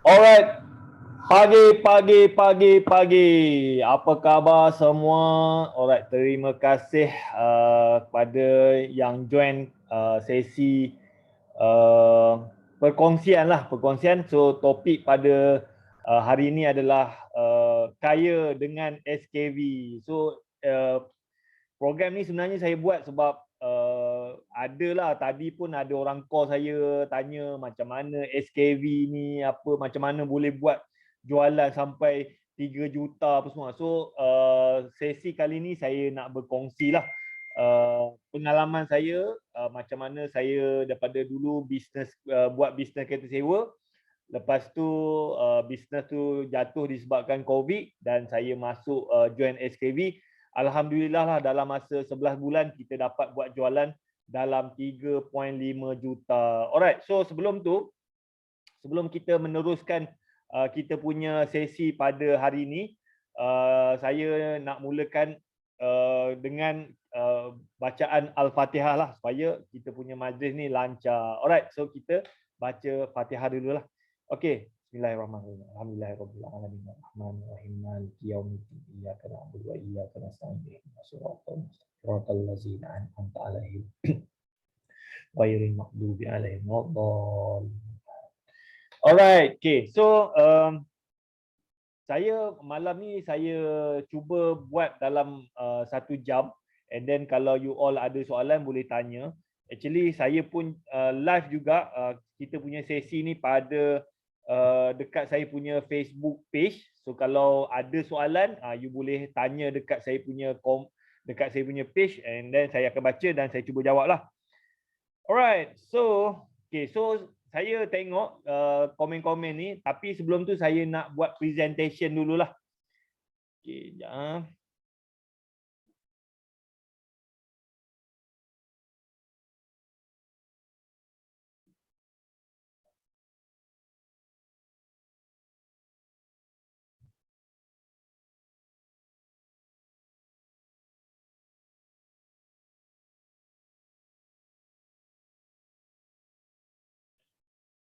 Alright, pagi. Apa khabar semua? Alright, terima kasih kepada yang join sesi perkongsian. So topik pada hari ini adalah kaya dengan SKV. So program ni sebenarnya saya buat sebab adalah tadi pun ada orang call saya tanya macam mana SKV ni, apa macam mana boleh buat jualan sampai 3 juta apa semua. So sesi kali ni saya nak berkongsi lah pengalaman saya, macam mana saya daripada dulu buat bisnes kereta sewa. Lepas tu bisnes tu jatuh disebabkan COVID dan saya masuk join SKV. Alhamdulillah lah dalam masa 11 bulan kita dapat buat jualan dalam 3.5 juta. Alright, so sebelum kita meneruskan kita punya sesi pada hari ini, saya nak mulakan dengan bacaan Al-Fatihah lah supaya kita punya majlis ni lancar. Alright, so kita baca Fatihah dulu lah. Okey, bismillahirrahmanirrahim. Alhamdulillahirabbil alamin arrahmanirrahim maliki yaumiddin iyyaka na'budu wa iyyaka nasta'in ihdinas siratal ladzina an'amta 'alaihim ghairil maghdubi 'alaihim waladdallin. Alright, okay. So saya malam ni saya cuba buat dalam 1 jam, and then kalau you all ada soalan boleh tanya. Actually saya pun live juga kita punya sesi ni pada dekat saya punya Facebook page. So kalau ada soalan you boleh tanya dekat saya punya page, and then saya akan baca dan saya cuba jawab lah. Alright, so okay, so saya tengok komen-komen ni, tapi sebelum tu saya nak buat presentation dululah. Okay, sekejap.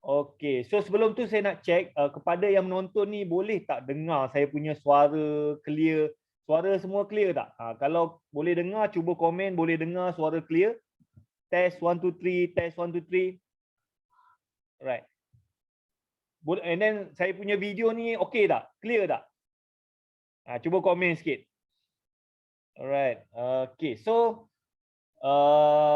Okey, so sebelum tu saya nak check kepada yang menonton ni boleh tak dengar saya punya suara clear? Suara semua clear tak? Kalau boleh dengar cuba komen, boleh dengar suara clear? Test 1 2 3, test 1 2 3. Right. And then saya punya video ni okey tak? Clear tak? Cuba komen sikit. Alright. Okay, so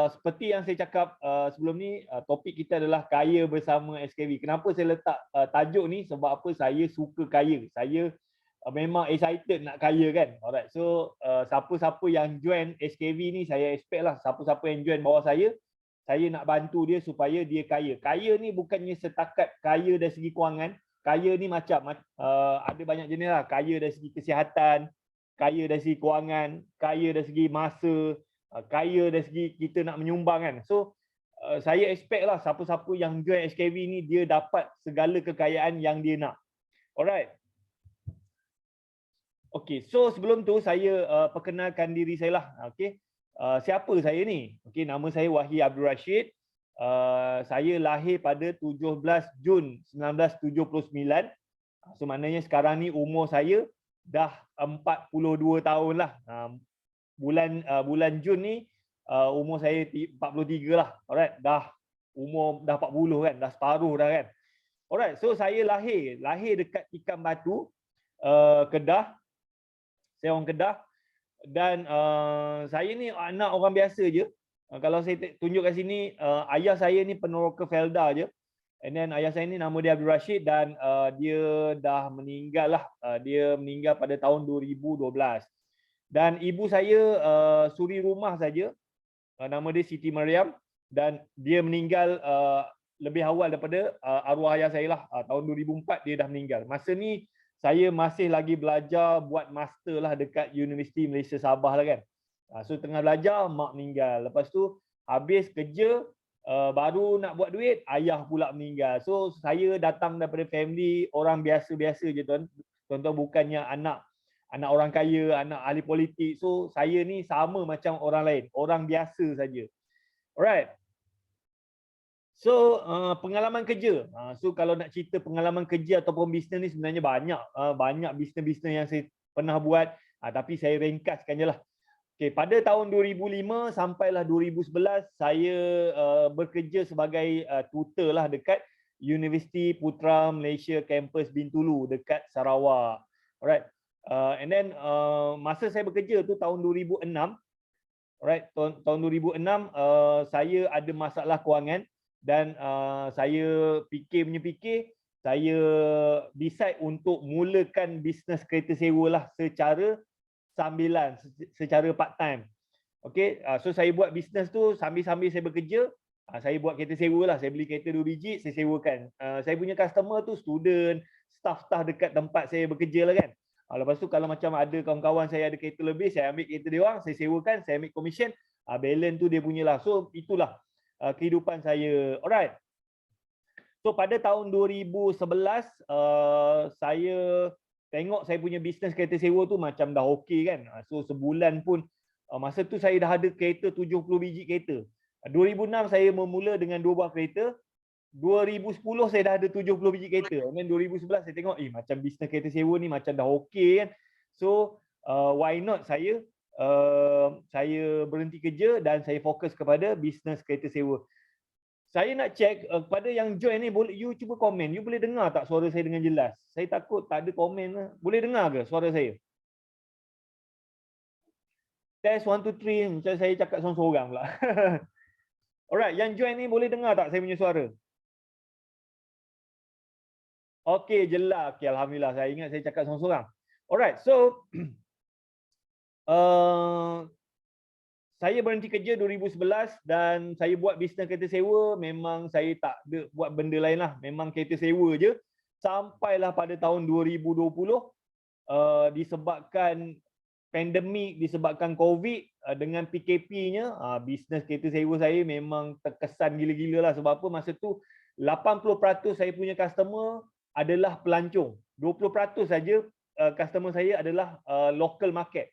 seperti yang saya cakap sebelum ni, topik kita adalah kaya bersama SKV. Kenapa saya letak tajuk ni? Sebab apa? Saya suka kaya. Saya memang excited nak kaya kan. Alright, so siapa-siapa yang join SKV ni saya expect lah, siapa-siapa yang join bawah saya nak bantu dia supaya dia kaya. Kaya ni bukannya setakat kaya dari segi kewangan. Kaya ni macam ada banyak jenis lah. Kaya dari segi kesihatan, kaya dari segi kewangan, kaya dari segi masa, kaya dari segi kita nak menyumbang kan. So saya expect lah siapa-siapa yang join SKV ni dia dapat segala kekayaan yang dia nak. Alright. Okay, so sebelum tu saya perkenalkan diri saya lah. Okay, siapa saya ni? Okay, nama saya Wahyi Abdul Rashid. Saya lahir pada 17 Jun 1979. So maknanya sekarang ni umur saya dah 42 tahun lah. Bulan Jun ni umur saya 43 lah. Alright, umur dah 40 kan, dah separuh dah kan. Alright, so saya lahir dekat Ikan Batu, Kedah. Saya orang Kedah dan saya ni anak orang biasa je. Kalau saya tunjuk kat sini, ayah saya ni peneroka Felda je. And then ayah saya ni nama dia Abdul Rashid dan dia dah meninggal lah. Dia meninggal pada tahun 2012. Dan ibu saya suri rumah saja. Nama dia Siti Mariam dan dia meninggal lebih awal daripada arwah ayah saya lah. Tahun 2004 dia dah meninggal. Masa ni saya masih lagi belajar buat master lah dekat Universiti Malaysia Sabah lah kan. So tengah belajar mak meninggal. Lepas tu habis kerja baru nak buat duit ayah pula meninggal. So saya datang daripada family orang biasa-biasa je tuan-tuan, bukannya anak anak orang kaya, anak ahli politik. So saya ni sama macam orang lain, orang biasa saja. Alright. So pengalaman kerja. So kalau nak cerita pengalaman kerja ataupun bisnes ni sebenarnya banyak bisnes-bisnes yang saya pernah buat, tapi saya ringkaskan je lah. Okay, pada tahun 2005 sampailah 2011 saya bekerja sebagai tutor lah dekat Universiti Putra Malaysia Kampus Bintulu dekat Sarawak. Alright. And then masa saya bekerja tu tahun 2006. Alright, tahun 2006 saya ada masalah kewangan dan saya fikir, saya decide untuk mulakan bisnes kereta sewa lah secara sambilan, secara part time. Okay, so saya buat bisnes tu sambil-sambil saya bekerja. Saya buat kereta sewa lah, saya beli kereta 2 biji, saya sewakan. Saya punya customer tu student, staff-staff dekat tempat saya bekerja lah kan. Lepas tu kalau macam ada kawan-kawan saya ada kereta lebih, saya ambil kereta dia orang, saya sewakan, saya ambil commission, balance tu dia punyalah. So itulah kehidupan saya. Alright. So pada tahun 2011 saya tengok saya punya bisnes kereta sewa tu macam dah okey kan. So sebulan pun masa tu saya dah ada kereta 70 biji kereta. 2006 saya memula dengan 2 buah kereta. 2010 saya dah ada 70 biji kereta. Dan 2011 saya tengok macam bisnes kereta sewa ni macam dah okey kan. So why not saya berhenti kerja dan saya fokus kepada bisnes kereta sewa. Saya nak check kepada yang join ni, boleh you cuba komen. You boleh dengar tak suara saya dengan jelas? Saya takut tak ada komen. Boleh dengar ke suara saya? Test 1 2 3 macam saya cakap seorang-seorang pula. Alright, yang join ni boleh dengar tak saya punya suara? Okey, jelas. Okey, alhamdulillah. Saya ingat saya cakap seorang-seorang. Alright, so saya berhenti kerja 2011 dan saya buat bisnes kereta sewa. Memang saya tak ada buat benda lain lah. Memang kereta sewa je. Sampailah pada tahun 2020 disebabkan pandemik, disebabkan COVID, dengan PKP-nya, bisnes kereta sewa saya memang terkesan gila-gila lah. Sebab apa? Masa tu 80% saya punya customer adalah pelancong. 20% saja customer saya adalah local market.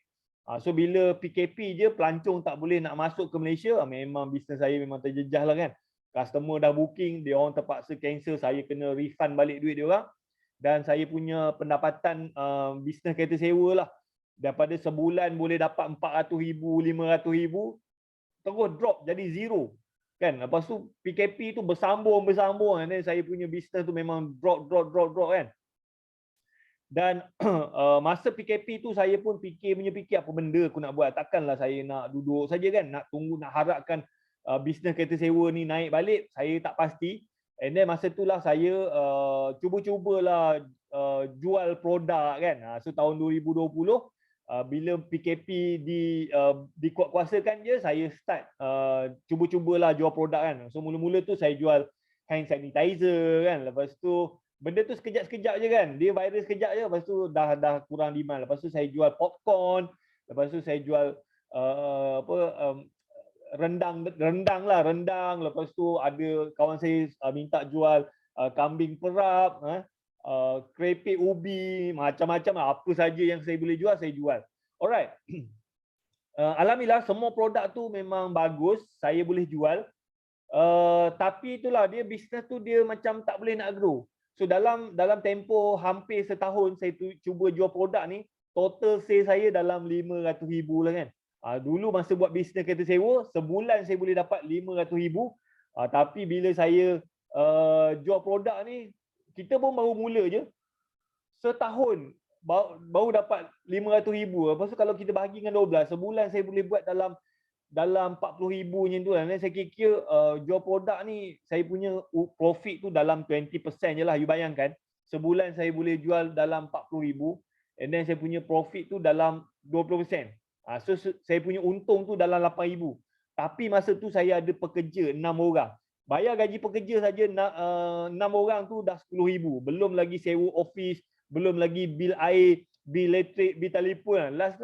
So bila PKP je, pelancong tak boleh nak masuk ke Malaysia, memang bisnes saya memang terjejah lah kan. Customer dah booking, dia orang terpaksa cancel, saya kena refund balik duit dia orang. Dan saya punya pendapatan bisnes kereta sewa lah, daripada sebulan boleh dapat 400,000, 500,000, terus drop jadi zero. Kan? Lepas tu PKP tu bersambung, dan saya punya bisnes tu memang drop kan. Dan masa PKP tu saya pun fikir apa benda aku nak buat. Takkanlah saya nak duduk saja kan, nak tunggu, nak harapkan bisnes kereta sewa ni naik balik. Saya tak pasti. And then masa itulah saya cuba-cubalah jual produk kan. So tahun 2020 bila PKP dikuat-kuasakan je, saya start cuba-cubalah jual produk kan. So mula-mula tu saya jual hand sanitizer kan. Lepas tu benda tu sekejap-sekejap je kan. Dia viral sekejap je, lepas tu dah kurang demand. Lepas tu saya jual popcorn, lepas tu saya jual rendang. Lepas tu ada kawan saya minta jual kambing perap, kerepek ubi, macam-macam apa saja yang saya boleh jual, saya jual. Alright. Alhamdulillah semua produk tu memang bagus, saya boleh jual. Tapi itulah dia, bisnes tu dia macam tak boleh nak grow. So dalam tempoh hampir setahun saya cuba jual produk ni, total sale saya dalam 500,000 lah kan. Dulu masa buat bisnes kereta sewa, sebulan saya boleh dapat 500,000. Tapi bila saya jual produk ni, kita pun baru mula je. Setahun baru dapat 500,000. Lepas tu kalau kita bahagi dengan 12, sebulan saya boleh buat dalam 40,000 macam tu lah. Dan saya kira jual produk ni saya punya profit tu dalam 20% je lah. You bayangkan, sebulan saya boleh jual dalam 40,000 and then saya punya profit tu dalam 20%. So saya punya untung tu dalam 8,000. Tapi masa tu saya ada pekerja 6 orang. Bayar gaji pekerja saja 6 orang tu dah 10,000. Belum lagi sewa office, belum lagi bil air, bil elektrik, bil telefon. Last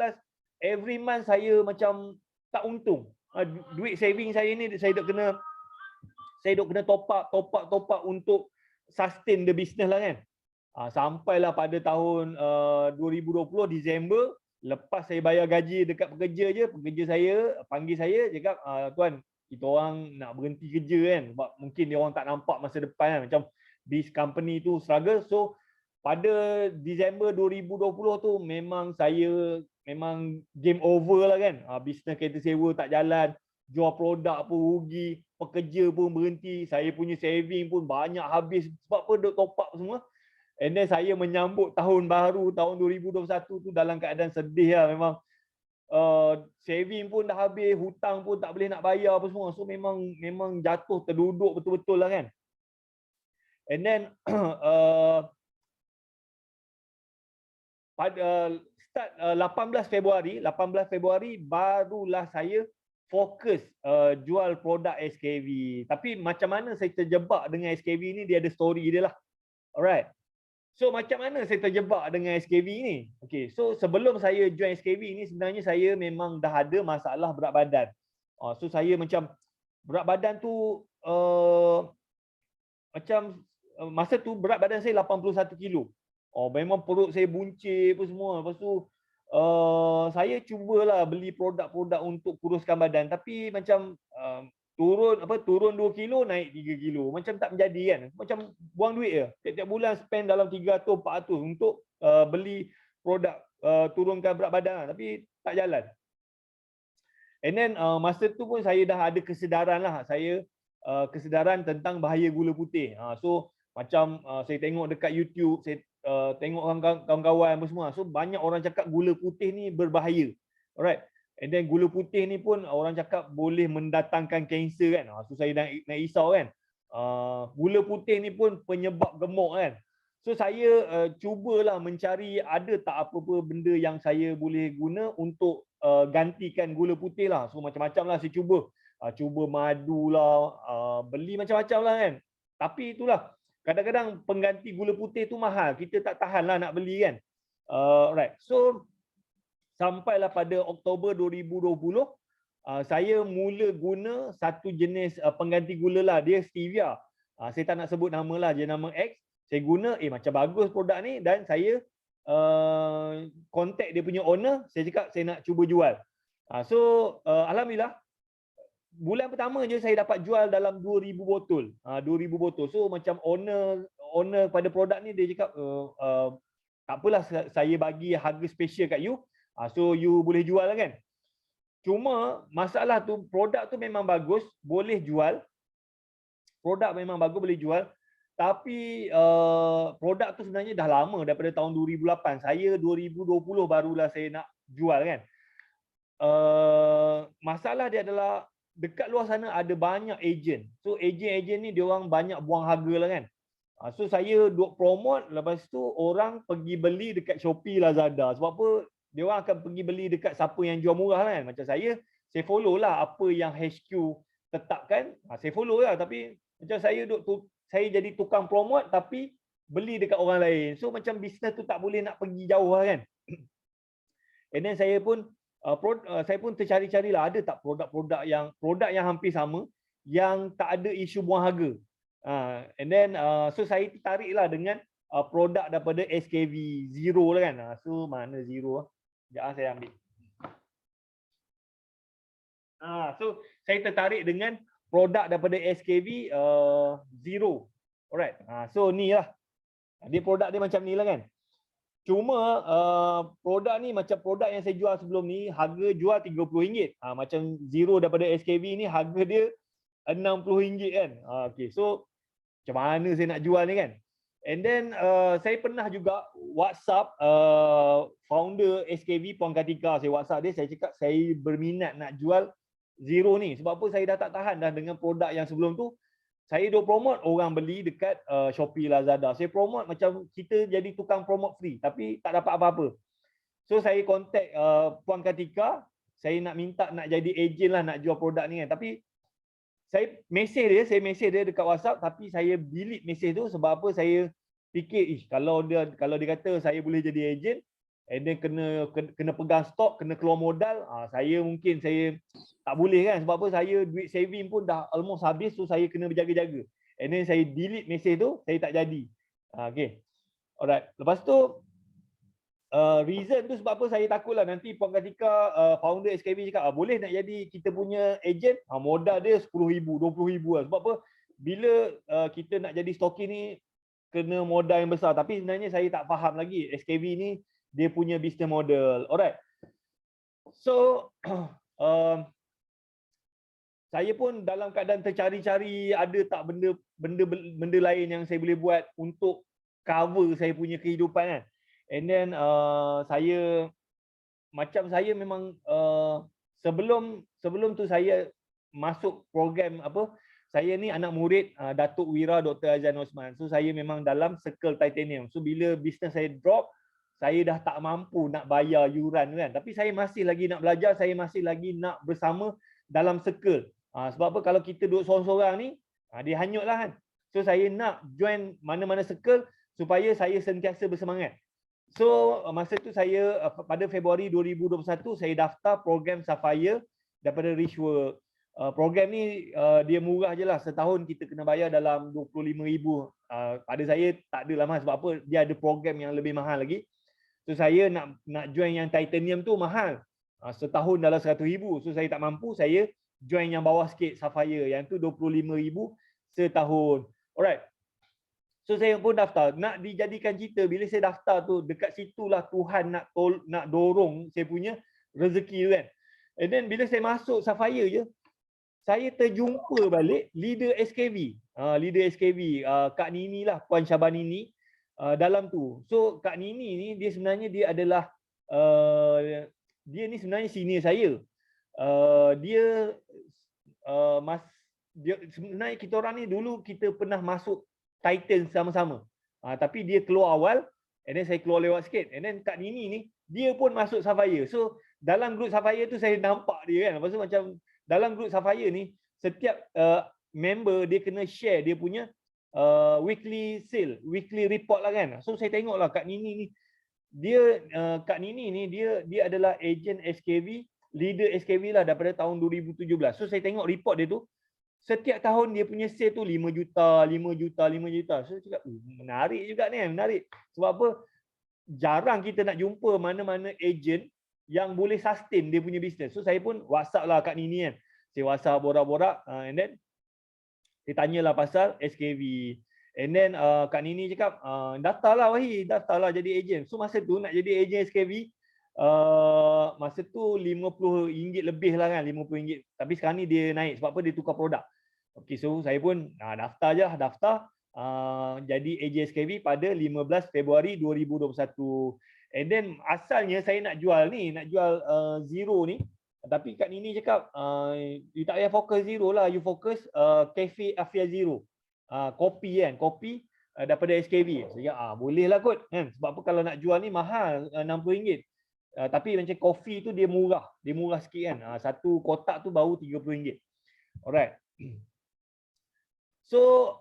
every month saya macam tak untung. Duit saving saya ni saya duk kena top up untuk sustain the business lah kan. Sampailah pada tahun 2020 Disember, lepas saya bayar gaji dekat pekerja je, pekerja saya panggil saya cakap, tuan, kita orang nak berhenti kerja kan, sebab mungkin dia orang tak nampak masa depan kan, macam this company tu struggle. So pada Disember 2020 tu memang saya memang game over lah kan. Bisnes kereta sewa tak jalan, jual produk pun rugi, pekerja pun berhenti, saya punya saving pun banyak habis sebab apa duk top up semua. And then saya menyambut tahun baru tahun 2021 tu dalam keadaan sedih lah memang. Saving pun dah habis, hutang pun tak boleh nak bayar apa semua. So memang jatuh terduduk betul-betul lah kan. And then pada start 18 Februari barulah saya fokus jual produk SKV. Tapi macam mana saya terjebak dengan SKV ni, dia ada story dia lah. Alright. So macam mana saya terjebak dengan SKV ni? Okay, so sebelum saya join SKV ni sebenarnya saya memang dah ada masalah berat badan. So saya macam berat badan tu macam masa tu berat badan saya 81 kilo. Memang perut saya buncit apa semua. Lepas tu saya cubalah beli produk-produk untuk kuruskan badan, tapi macam turun 2 kilo naik 3 kilo, macam tak menjadi kan, macam buang duit je. Tiap-tiap bulan spend dalam 300-400 untuk beli produk turunkan berat badan, tapi tak jalan. And then masa tu pun saya dah ada kesedaran lah, kesedaran tentang bahaya gula putih. So macam saya tengok dekat YouTube, saya tengok kawan-kawan apa semua, so banyak orang cakap gula putih ni berbahaya. Alright. And then gula putih ni pun orang cakap boleh mendatangkan kanser kan. So saya nak risau kan. Gula putih ni pun penyebab gemuk kan. So saya cubalah mencari ada tak apa-apa benda yang saya boleh guna untuk gantikan gula putih lah. So macam-macam lah saya cuba. Cuba madu lah, beli macam-macam lah kan. Tapi itulah, kadang-kadang pengganti gula putih tu mahal. Kita tak tahan lah nak beli kan. Right. So sampailah pada Oktober 2020, saya mula guna satu jenis pengganti gula lah. Dia stevia. Saya tak nak sebut nama lah, dia nama X. Saya guna, macam bagus produk ni, dan saya contact dia punya owner. Saya cakap saya nak cuba jual. So alhamdulillah, bulan pertama je saya dapat jual dalam 2,000 botol. 2,000 botol. So macam owner pada produk ni dia cakap, tak apalah, saya bagi harga special kat you. So you boleh jual lah kan. Cuma masalah tu, produk tu memang bagus, boleh jual. Produk memang bagus, boleh jual. Tapi produk tu sebenarnya dah lama, daripada tahun 2008. Saya 2020 barulah saya nak jual kan. Masalah dia adalah dekat luar sana ada banyak ejen. So ejen-ejen ni diorang banyak buang harga lah kan. So saya duk promote, lepas tu orang pergi beli dekat Shopee, Lazada. Sebab apa? Diorang akan pergi beli dekat siapa yang jual murah kan. Macam saya follow lah apa yang HQ tetapkan. Saya follow lah, tapi macam saya jadi tukang promote tapi beli dekat orang lain. So macam bisnes tu tak boleh nak pergi jauh lah kan. And then saya pun tercari-carilah ada tak produk yang hampir sama yang tak ada isu buang harga. And then so saya tertariklah dengan produk daripada SKV Zero lah kan. So mana Zero? Sekejap saya ambil. So saya tertarik dengan produk daripada SKV Zero. Alright. So ni lah. Dia produk dia macam ni lah kan. Cuma produk ni macam produk yang saya jual sebelum ni, harga jual RM30. Macam Zero daripada SKV ni harga dia RM60 kan. Okay, so macam mana saya nak jual ni kan. And then saya pernah juga WhatsApp founder SKV, Puan Kartika. Saya WhatsApp dia, saya cakap saya berminat nak jual Zero ni. Sebab apa, saya dah tak tahan dah dengan produk yang sebelum tu. Saya duk promote, orang beli dekat Shopee, Lazada. Saya promote macam kita jadi tukang promote free, tapi tak dapat apa-apa. So saya contact Puan Kartika, saya nak minta nak jadi ejen lah nak jual produk ni kan. Tapi saya mesej dia dekat WhatsApp, tapi saya delete mesej tu sebab apa, saya fikir kalau dia kata saya boleh jadi ejen, and then kena pegang stok, kena keluar modal, saya tak boleh kan. Sebab apa, saya duit saving pun dah almost habis, so saya kena berjaga-jaga. And then saya delete mesej tu, saya tak jadi. Okay. Alright. Lepas tu reason tu sebab apa saya takutlah nanti Puan Kartika founder SKB cakap boleh nak jadi kita punya agent, modal dia 10,000, 20,000 lah. Sebab apa? Bila kita nak jadi stocky ni kena modal yang besar, tapi sebenarnya saya tak faham lagi SKB ni dia punya business model. Alright. So saya pun dalam keadaan tercari-cari ada tak benda lain yang saya boleh buat untuk cover saya punya kehidupan kan. And then saya memang sebelum tu saya masuk program apa, saya ni anak murid Datuk Wira Dr. Azan Osman. So saya memang dalam circle titanium. So bila bisnes saya drop, saya dah tak mampu nak bayar yuran kan. Tapi saya masih lagi nak belajar, saya masih lagi nak bersama dalam circle. Sebab apa, kalau kita duduk seorang-seorang ni, dia hanyutlah kan. So saya nak join mana-mana circle supaya saya sentiasa bersemangat. So masa tu saya pada Februari 2021 saya daftar program Sapphire daripada Richwork. Program ni dia murah je lah, setahun kita kena bayar dalam 25,000. Pada saya tak adalah mahal, sebab apa, dia ada program yang lebih mahal lagi. So saya nak join yang titanium tu mahal, setahun dalam 100,000. So saya tak mampu, saya join yang bawah sikit Sapphire, yang tu 25,000 setahun. Alright. So saya pun daftar. Nak dijadikan cerita, bila saya daftar tu, dekat situlah Tuhan nak dorong saya punya rezeki tu kan. And then bila saya masuk Sapphire je, saya terjumpa balik leader SKV. Leader SKV, Kak Nini lah, Puan Syabanini dalam tu. So Kak Nini ni dia sebenarnya dia adalah dia ni sebenarnya senior saya. Dia sebenarnya kita orang ni dulu kita pernah masuk Titan sama-sama. Tapi dia keluar awal, and then saya keluar lewat sikit. And then Kak Nini ni, dia pun masuk Sapphire. So, dalam grup Sapphire tu saya nampak dia kan. Lepas tu macam dalam grup Sapphire ni, setiap member dia kena share dia punya weekly sale, weekly report lah kan. So, saya tengok lah Kak Nini ni, Kak Nini ni, dia adalah agent SKV, leader SKV lah daripada tahun 2017. So, saya tengok report dia tu, setiap tahun dia punya sale tu 5 juta, 5 juta, 5 juta. So saya cakap, menarik juga ni, menarik. Sebab apa? Jarang kita nak jumpa mana-mana agent yang boleh sustain dia punya bisnes. So saya pun WhatsApp lah Kak Nini kan. Saya WhatsApp borak-borak and then saya tanyalah pasal SKV. And then Kak Nini cakap, daftarlah Wahid, daftarlah jadi agent. So masa tu nak jadi agent SKV, masa tu RM50 lebih lah kan, RM50. Tapi sekarang ni dia naik, sebab apa, dia tukar produk. Okey, so saya pun daftar jadi AJSKV pada 15 Februari 2021. And then asalnya saya nak jual Zero ni, tapi Kak Nini cakap you tak payah fokus Zero lah, you fokus Cafe Afia Zero. Kopi kan, kopi daripada SKV. Saya boleh lah kot kan, sebab apa, kalau nak jual ni mahal, RM60. Tapi macam kopi tu dia murah sikit kan. Satu kotak tu baru RM30. Alright. So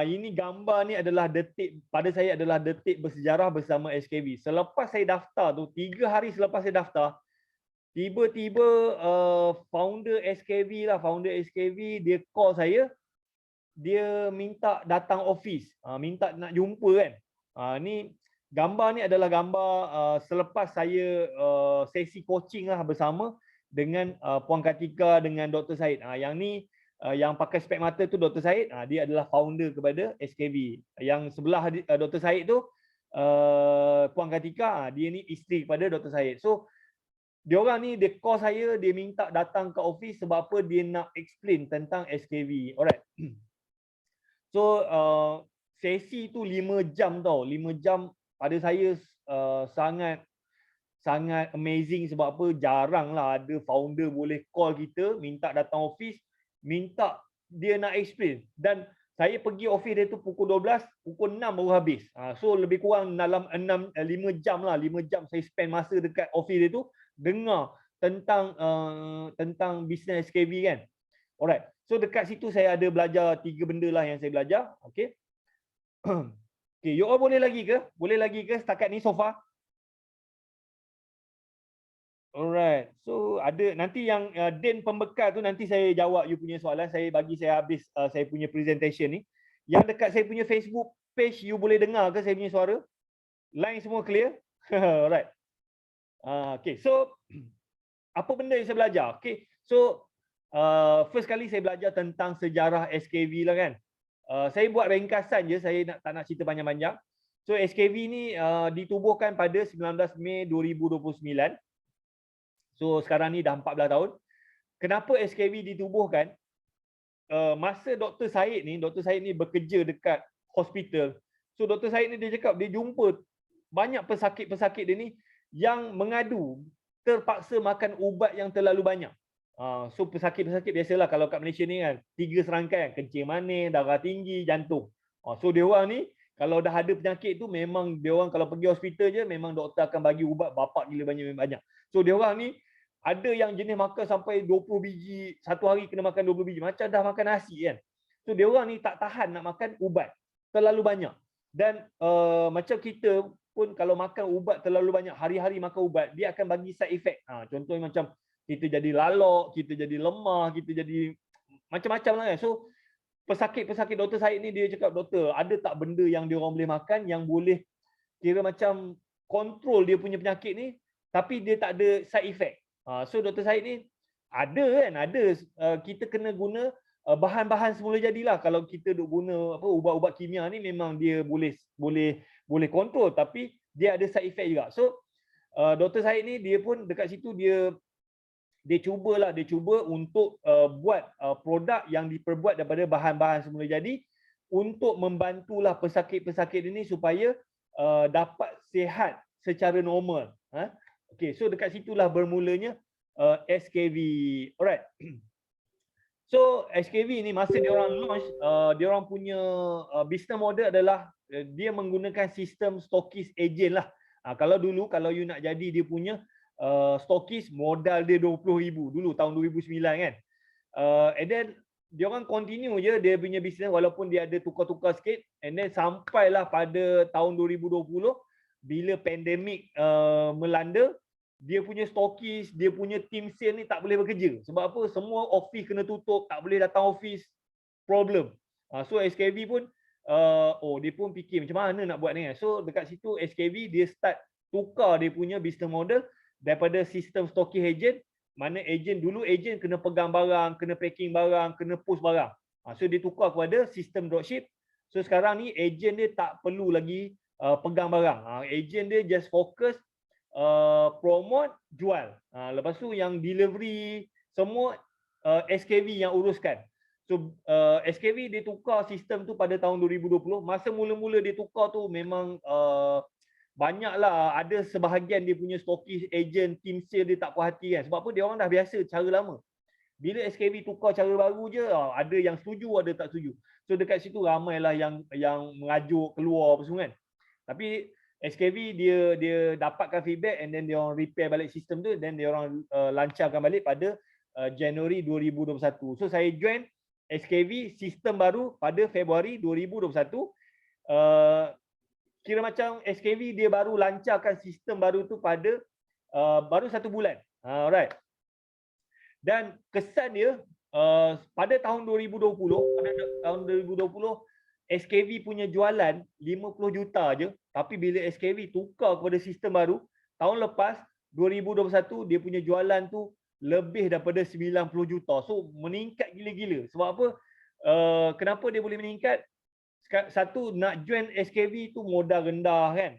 ini gambar ni adalah detik, pada saya adalah detik bersejarah bersama SKV. Selepas saya daftar tu, 3 hari selepas saya daftar, tiba-tiba founder SKV dia call saya, dia minta datang office, minta nak jumpa kan. Ni gambar ni adalah gambar selepas saya sesi coaching lah bersama dengan Puan Kartika dengan Dr. Syed. Yang ni yang pakai spek mata tu Dr. Syed, dia adalah founder kepada SKV. Yang sebelah Dr. Syed tu Puan Kartika, dia ni isteri kepada Dr. Syed. So diorang ni dia call saya, dia minta datang ke office sebab apa, dia nak explain tentang SKV. Alright. So sesi tu 5 jam tau. 5 jam pada saya sangat amazing, sebab apa, jarang lah ada founder boleh call kita minta datang office, minta dia nak explain. Dan saya pergi office dia tu pukul 12, pukul 6 baru habis. So lebih kurang dalam 5 jam lah, 5 jam saya spend masa dekat office dia tu dengar tentang bisnes SKV kan. Alright. So dekat situ saya ada belajar 3 benda lah yang saya belajar. Okay. Okay, you all boleh lagi ke? Boleh lagi ke setakat ni so far? Alright. So ada nanti yang Den pembekal tu, nanti saya jawab you punya soalan. Saya habis saya punya presentation ni. Yang dekat saya punya Facebook page, you boleh dengar ke saya punya suara? Line semua clear? Alright. Okay, so apa benda yang saya belajar? Okay, so first kali saya belajar tentang sejarah SKV lah kan. Saya buat ringkasan je, saya tak nak cerita panjang-panjang. So SKV ni ditubuhkan pada 19 Mei 2029. So sekarang ni dah 14 tahun. Kenapa SKV ditubuhkan? Masa Dr. Syed ni bekerja dekat hospital. So Dr. Syed ni dia cakap dia jumpa banyak pesakit-pesakit dia ni yang mengadu terpaksa makan ubat yang terlalu banyak. So pesakit-pesakit biasalah kalau kat Malaysia ni kan 3 serangkaian, kencing manis, darah tinggi, jantung. So dia orang ni kalau dah ada penyakit tu memang dia orang kalau pergi hospital je memang doktor akan bagi ubat bapak gila banyak. So dia orang ni ada yang jenis makan sampai 20 biji, satu hari kena makan 20 biji. Macam dah makan nasi kan. So dia orang ni tak tahan nak makan ubat. Terlalu banyak. Dan macam kita pun kalau makan ubat terlalu banyak, hari-hari makan ubat, dia akan bagi side effect. Contohnya macam kita jadi lalok, kita jadi lemah, kita jadi macam-macam lah kan. So pesakit-pesakit Dr. Syed ni dia cakap, doktor, ada tak benda yang dia orang boleh makan yang boleh kira macam kontrol dia punya penyakit ni tapi dia tak ada side effect. So Dr. Syed ni ada kita kena guna bahan-bahan semula jadilah. Kalau kita duk guna ubat-ubat kimia ni memang dia boleh kontrol tapi dia ada side effect juga. So Dr. Syed ni dia pun dekat situ dia cuba untuk buat produk yang diperbuat daripada bahan-bahan semula jadi untuk membantulah pesakit-pesakit ini supaya dapat sihat secara normal. Okay, so dekat situlah bermulanya SKV. Alright. So SKV ni masa dia orang launch, dia orang punya business model adalah dia menggunakan sistem stokis agent lah. Kalau dulu kalau you nak jadi dia punya stokis, modal dia 20,000 dulu tahun 2009 kan. And then dia orang continue je dia punya business walaupun dia ada tukar-tukar sikit, and then sampailah pada tahun 2020 bila pandemik melanda, dia punya stokis, dia punya team sale ni tak boleh bekerja. Sebab apa? Semua office kena tutup, tak boleh datang office, problem. So SKV pun dia pun fikir macam mana nak buat ni. So dekat situ SKV dia start tukar dia punya business model daripada sistem stokis agent, mana agent dulu agent kena pegang barang, kena packing barang, kena post barang. So dia tukar kepada sistem dropship. So sekarang ni agent dia tak perlu lagi pegang barang. Agent dia just fokus promote, jual. Lepas tu yang delivery semua SKV yang uruskan. So SKV dia tukar sistem tu pada tahun 2020. Masa mula-mula dia tukar tu memang banyaklah ada sebahagian dia punya stokis agent team sale dia tak puas hati kan. Sebab apa? Dia orang dah biasa cara lama. Bila SKV tukar cara baru je, ada yang setuju, ada tak setuju. So dekat situ ramailah yang mengajuk keluar apa semua kan. Tapi SKV dia dapatkan feedback and then dia orang repair balik sistem tu, then dia orang lancarkan balik pada Januari 2021. So saya join SKV sistem baru pada Februari 2021. Kira macam SKV dia baru lancarkan sistem baru tu pada baru 1 bulan. Alright. Dan kesan dia pada tahun 2020, SKV punya jualan 50 juta je, tapi bila SKV tukar kepada sistem baru, tahun lepas 2021 dia punya jualan tu lebih daripada 90 juta. So meningkat gila-gila. Sebab apa? Kenapa dia boleh meningkat? Satu, nak join SKV tu modal rendah kan.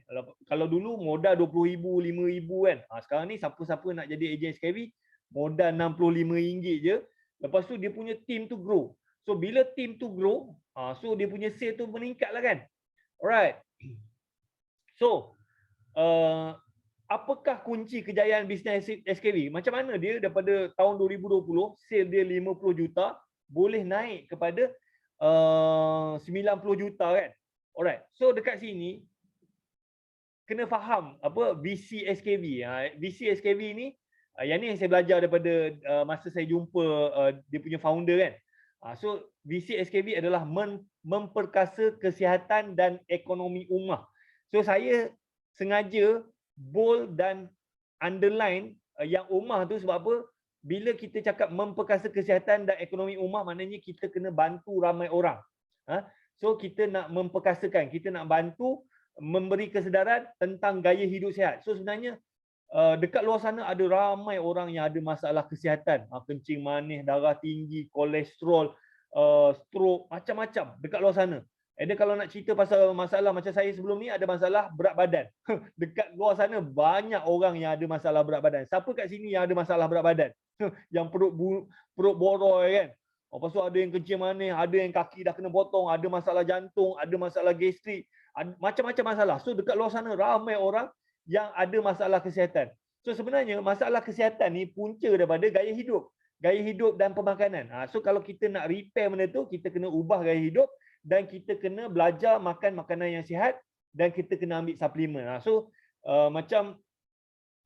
Kalau dulu modal 20,000, 5,000 kan. Sekarang ni siapa-siapa nak jadi ejen SKV modal RM65 je. Lepas tu dia punya team tu grow. So bila team tu grow, so dia punya sale tu meningkat lah kan. Alright. So apakah kunci kejayaan bisnes SKV? Macam mana dia daripada tahun 2020 sale dia 50 juta boleh naik kepada 90 juta kan. Alright. So dekat sini kena faham apa VC SKV. VC SKV ni yang ni yang saya belajar daripada masa saya jumpa dia punya founder kan. So VC SKV adalah memperkasa kesihatan dan ekonomi ummah. So saya sengaja bold dan underline yang ummah tu sebab apa? Bila kita cakap memperkasa kesihatan dan ekonomi ummah, maknanya kita kena bantu ramai orang. So kita nak memperkasakan, kita nak bantu memberi kesedaran tentang gaya hidup sihat. So sebenarnya dekat luar sana ada ramai orang yang ada masalah kesihatan, kencing manis, darah tinggi, kolesterol, stroke, macam-macam dekat luar sana. And then kalau nak cerita pasal masalah macam saya sebelum ni ada masalah berat badan. Dekat luar sana banyak orang yang ada masalah berat badan. Siapa kat sini yang ada masalah berat badan? Yang perut boroi kan. Lepas tu ada yang kencing manis, ada yang kaki dah kena potong, ada masalah jantung, ada masalah gastrik, macam-macam masalah. So dekat luar sana ramai orang yang ada masalah kesihatan. So sebenarnya masalah kesihatan ni punca daripada gaya hidup. Gaya hidup dan pemakanan. So kalau kita nak repair benda tu, kita kena ubah gaya hidup dan kita kena belajar makan makanan yang sihat dan kita kena ambil suplemen. So macam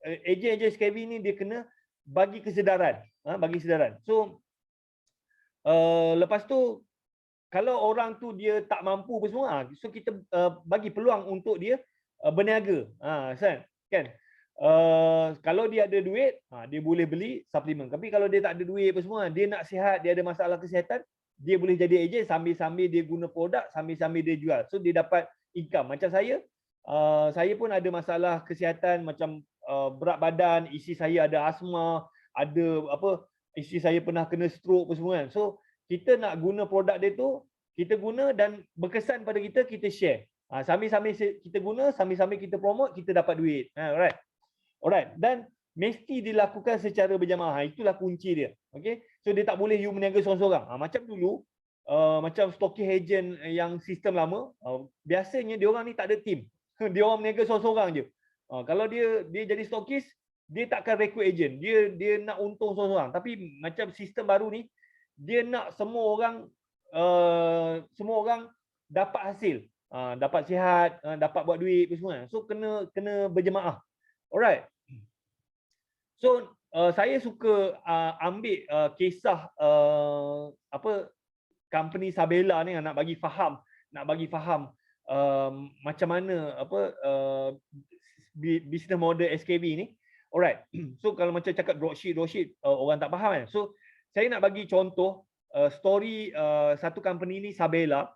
ejen SKV ni dia kena bagi kesedaran. Bagi kesedaran. So lepas tu kalau orang tu dia tak mampu apa semua, so kita bagi peluang untuk dia berniaga. Kan? Kalau dia ada duit, dia boleh beli suplemen. Tapi kalau dia tak ada duit apa semua, dia nak sihat, dia ada masalah kesihatan, dia boleh jadi ejen sambil-sambil dia guna produk, sambil-sambil dia jual. So dia dapat income. Macam saya pun ada masalah kesihatan macam berat badan, isteri saya ada asma, ada isteri saya pernah kena stroke apa semua kan. So kita nak guna produk dia tu, kita guna dan berkesan pada kita, kita share. Sambil-sambil kita guna, sambil-sambil kita promote, kita dapat duit. Alright. Dan mesti dilakukan secara berjamaah. Itulah kunci dia. Okay. So dia tak boleh you berniaga seorang-seorang. Macam dulu, macam stocking agent yang sistem lama, biasanya dia orang ni tak ada team. Dia orang berniaga seorang-seorang je. Kalau dia jadi stockist, dia takkan rekrut agent. Dia nak untung seorang-seorang. Tapi macam sistem baru ni, dia nak semua orang dapat hasil. Dapat sihat, dapat buat duit semua. So kena berjemaah. Alright. So saya suka ambil kisah company Sabela ni nak bagi faham macam mana business model SKV ni. Alright. So kalau macam cakap dropship orang tak faham kan. So saya nak bagi contoh story satu company ni Sabela.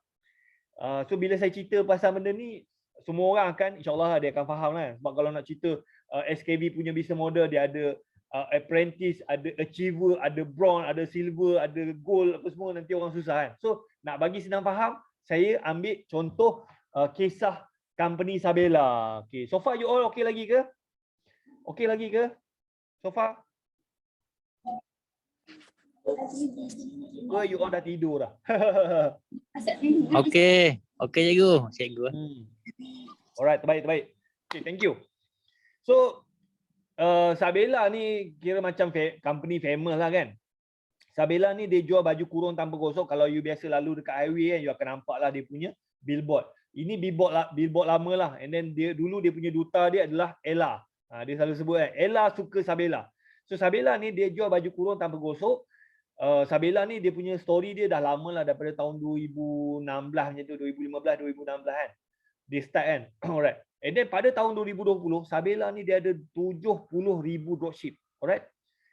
So bila saya cerita pasal benda ni, semua orang akan insyaAllah dia akan faham kan. Sebab kalau nak cerita SKV punya business model, dia ada apprentice, ada achiever, ada bronze, ada silver, ada gold, apa semua, nanti orang susah kan. So nak bagi senang faham, saya ambil contoh kisah company Sabela. Okay, so far you all okay lagi ke? Okay lagi ke? So far? You all dah tidur dah? Okay cikgu. Alright, terbaik. Okay, thank you. So Sabela ni kira macam company famous lah kan. Sabela ni dia jual baju kurung tanpa gosok. Kalau you biasa lalu dekat highway kan, you akan nampak lah dia punya billboard. Ini billboard lama lah. And then dulu dia punya duta dia adalah Ella. Dia selalu sebut kan, Ella suka Sabela. So Sabela ni dia jual baju kurung tanpa gosok. Sabela ni dia punya story dia dah lama lah, daripada tahun 2016 macam tu, 2015-2016 kan. Dia start kan. Alright. And then pada tahun 2020, Sabela ni dia ada 70,000 dropship. Alright.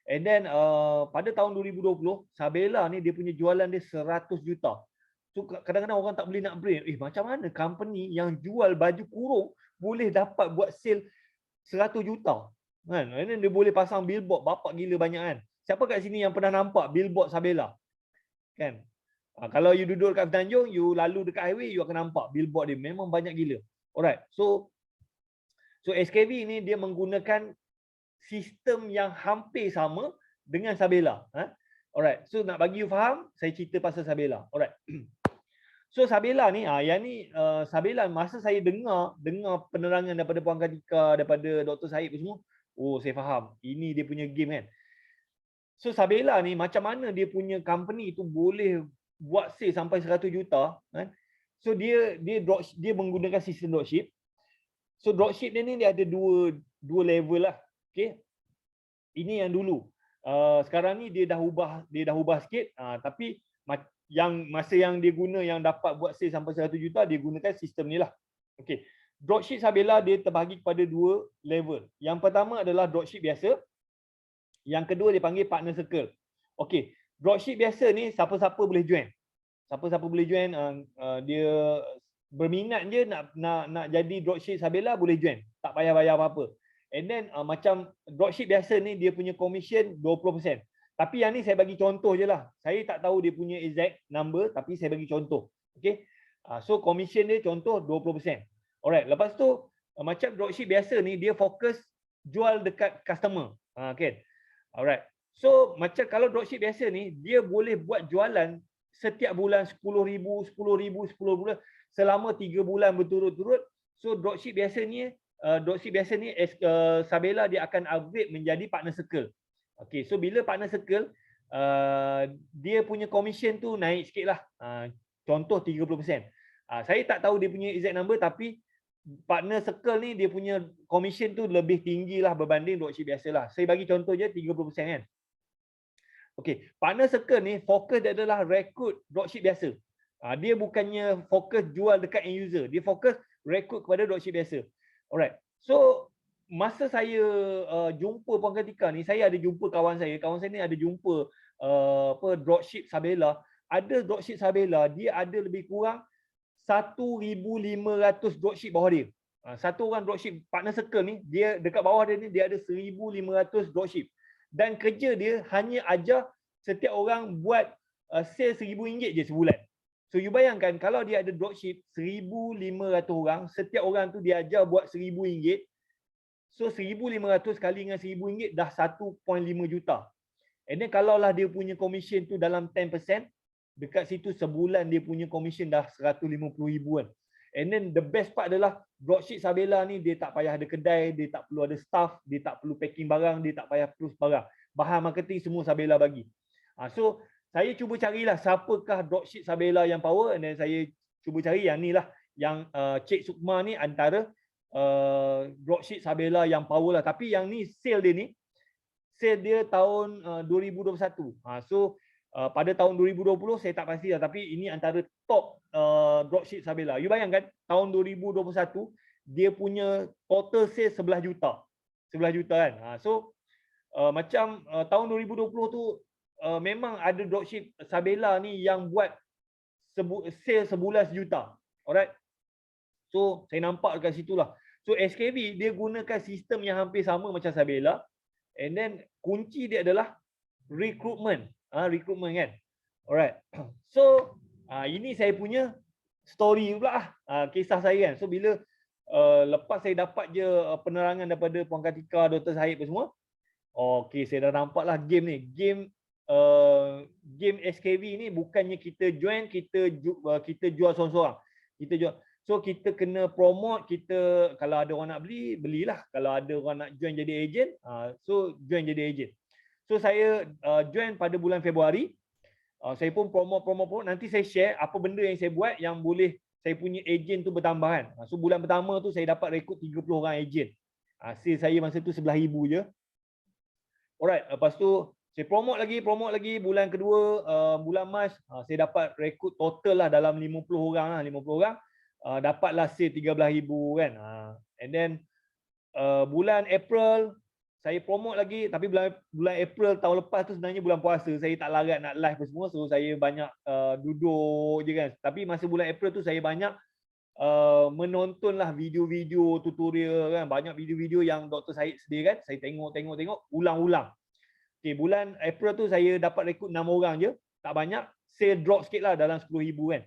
And then pada tahun 2020, Sabela ni dia punya jualan dia 100 juta. So kadang-kadang orang tak boleh nak brain, macam mana company yang jual baju kurung boleh dapat buat sale 100 juta kan? And then dia boleh pasang billboard bapak gila banyak kan. Siapa kat sini yang pernah nampak billboard Sabela? Kan? Kalau you duduk kat Tanjung, you lalu dekat highway, you akan nampak billboard dia memang banyak gila. Alright. So SKV ni dia menggunakan sistem yang hampir sama dengan Sabela. Alright. So nak bagi you faham, saya cerita pasal Sabela. Alright. So Sabela ni, yang ni Sabela, masa saya dengar penerangan daripada Puan Kartika, daripada Dr. Syed semua, saya faham. Ini dia punya game kan. So Sabela ni macam mana dia punya company tu boleh buat sale sampai 100 juta kan? So dia menggunakan sistem dropship. So dropship dia ada dua level lah. Okay. Ini yang dulu. Sekarang ni dia dah ubah sikit, tapi yang masa yang dia guna yang dapat buat sale sampai 100 juta, dia gunakan sistem ni lah. Okay. Dropship Sabela dia terbahagi kepada dua level. Yang pertama adalah dropship biasa. Yang kedua dia panggil partner circle. Okey, dropship biasa ni siapa-siapa boleh join. Siapa-siapa boleh join, dia berminat je nak jadi dropship Sabela, boleh join, tak payah bayar apa-apa. And then macam dropship biasa ni dia punya commission 20%. Tapi yang ni saya bagi contoh je lah. Saya tak tahu dia punya exact number, tapi saya bagi contoh. Okay. So commission dia contoh 20%. Alright. Lepas tu macam dropship biasa ni dia fokus jual dekat customer. Okay. Alright. So macam kalau dropship biasa ni dia boleh buat jualan setiap bulan 10,000, 10,000, 10 bulan selama 3 bulan berturut-turut. So dropship biasa ni Sabela dia akan upgrade menjadi partner circle. Okey, so bila partner circle dia punya commission tu naik sikit lah. Contoh 30%. Saya tak tahu dia punya exact number, tapi partner circle ni dia punya commission tu lebih tinggi lah berbanding dropship biasa lah. Saya bagi contoh je 30% kan. Okey, partner circle ni fokus dia adalah rekrut dropship biasa. Dia bukannya fokus jual dekat end user, dia fokus rekrut kepada dropship biasa. Alright. So masa saya jumpa Puan Kartika ni, saya ada jumpa kawan saya ni ada jumpa dropship Sabela. Ada dropship Sabela, dia ada lebih kurang 1,500 dropship bawah dia. Satu orang dropship partner circle ni, dia dekat bawah dia ni dia ada 1,500 dropship. Dan kerja dia hanya ajar setiap orang buat sale RM1,000 je sebulan. So you bayangkan kalau dia ada dropship 1,500 orang, setiap orang tu dia ajar buat RM1,000. So 1,500 kali dengan RM1,000 dah 1.5 juta. And then kalau lah dia punya commission tu dalam 10%, dekat situ sebulan dia punya commission dah 150,000 kan. And then the best part adalah dropship Sabela ni dia tak payah ada kedai, dia tak perlu ada staff, dia tak perlu packing barang, dia tak payah plus barang. Bahan marketing semua Sabela bagi. So saya cuba carilah siapakah dropship Sabela yang power, and then saya cuba cari yang ni lah, yang Cik Sukma ni antara dropship Sabela yang power lah. Tapi yang ni sale dia tahun 2021. So pada tahun 2020 saya tak pasti lah, tapi ini antara top dropship Sabela. You bayangkan tahun 2021 dia punya total sale 11 juta. 11 juta kan. So macam tahun 2020 tu memang ada dropship Sabela ni yang buat sale sebulan sejuta. Alright. So saya nampak dekat situ lah. So SKV dia gunakan sistem yang hampir sama macam Sabela. And then kunci dia adalah recruitment. Recruitment kan. Alright. So ini saya punya story pula kisah saya kan. So bila lepas saya dapat je penerangan daripada Puan Kartika, Dr. Syed semua, okey saya dah nampak lah game ni. Game SKV ni bukannya kita join, kita jual seorang-seorang. Kita jual. So kita kena promote, kita kalau ada orang nak beli, belilah. Kalau ada orang nak join jadi agent, so join jadi agent. So saya join pada bulan Februari. Saya pun promote. Nanti saya share apa benda yang saya buat yang boleh saya punya agent tu bertambah kan. So bulan pertama tu saya dapat rekrut 30 orang agent. Hasil saya masa tu 11,000 je. Alright, lepas tu saya promote lagi. Bulan kedua, bulan Mac, saya dapat rekrut total lah dalam 50 orang lah. 50 orang. Dapatlah sale 13,000 kan. And then bulan April saya promote lagi, tapi bulan April tahun lepas tu sebenarnya bulan puasa, saya tak larat nak live semua, so saya banyak duduk je kan. Tapi masa bulan April tu saya banyak menontonlah video-video tutorial kan, banyak video-video yang Dr. Syed sediakan, saya tengok ulang-ulang. Okay, bulan April tu saya dapat rekrut 6 orang je, tak banyak, sale drop sikit lah dalam 10,000 kan.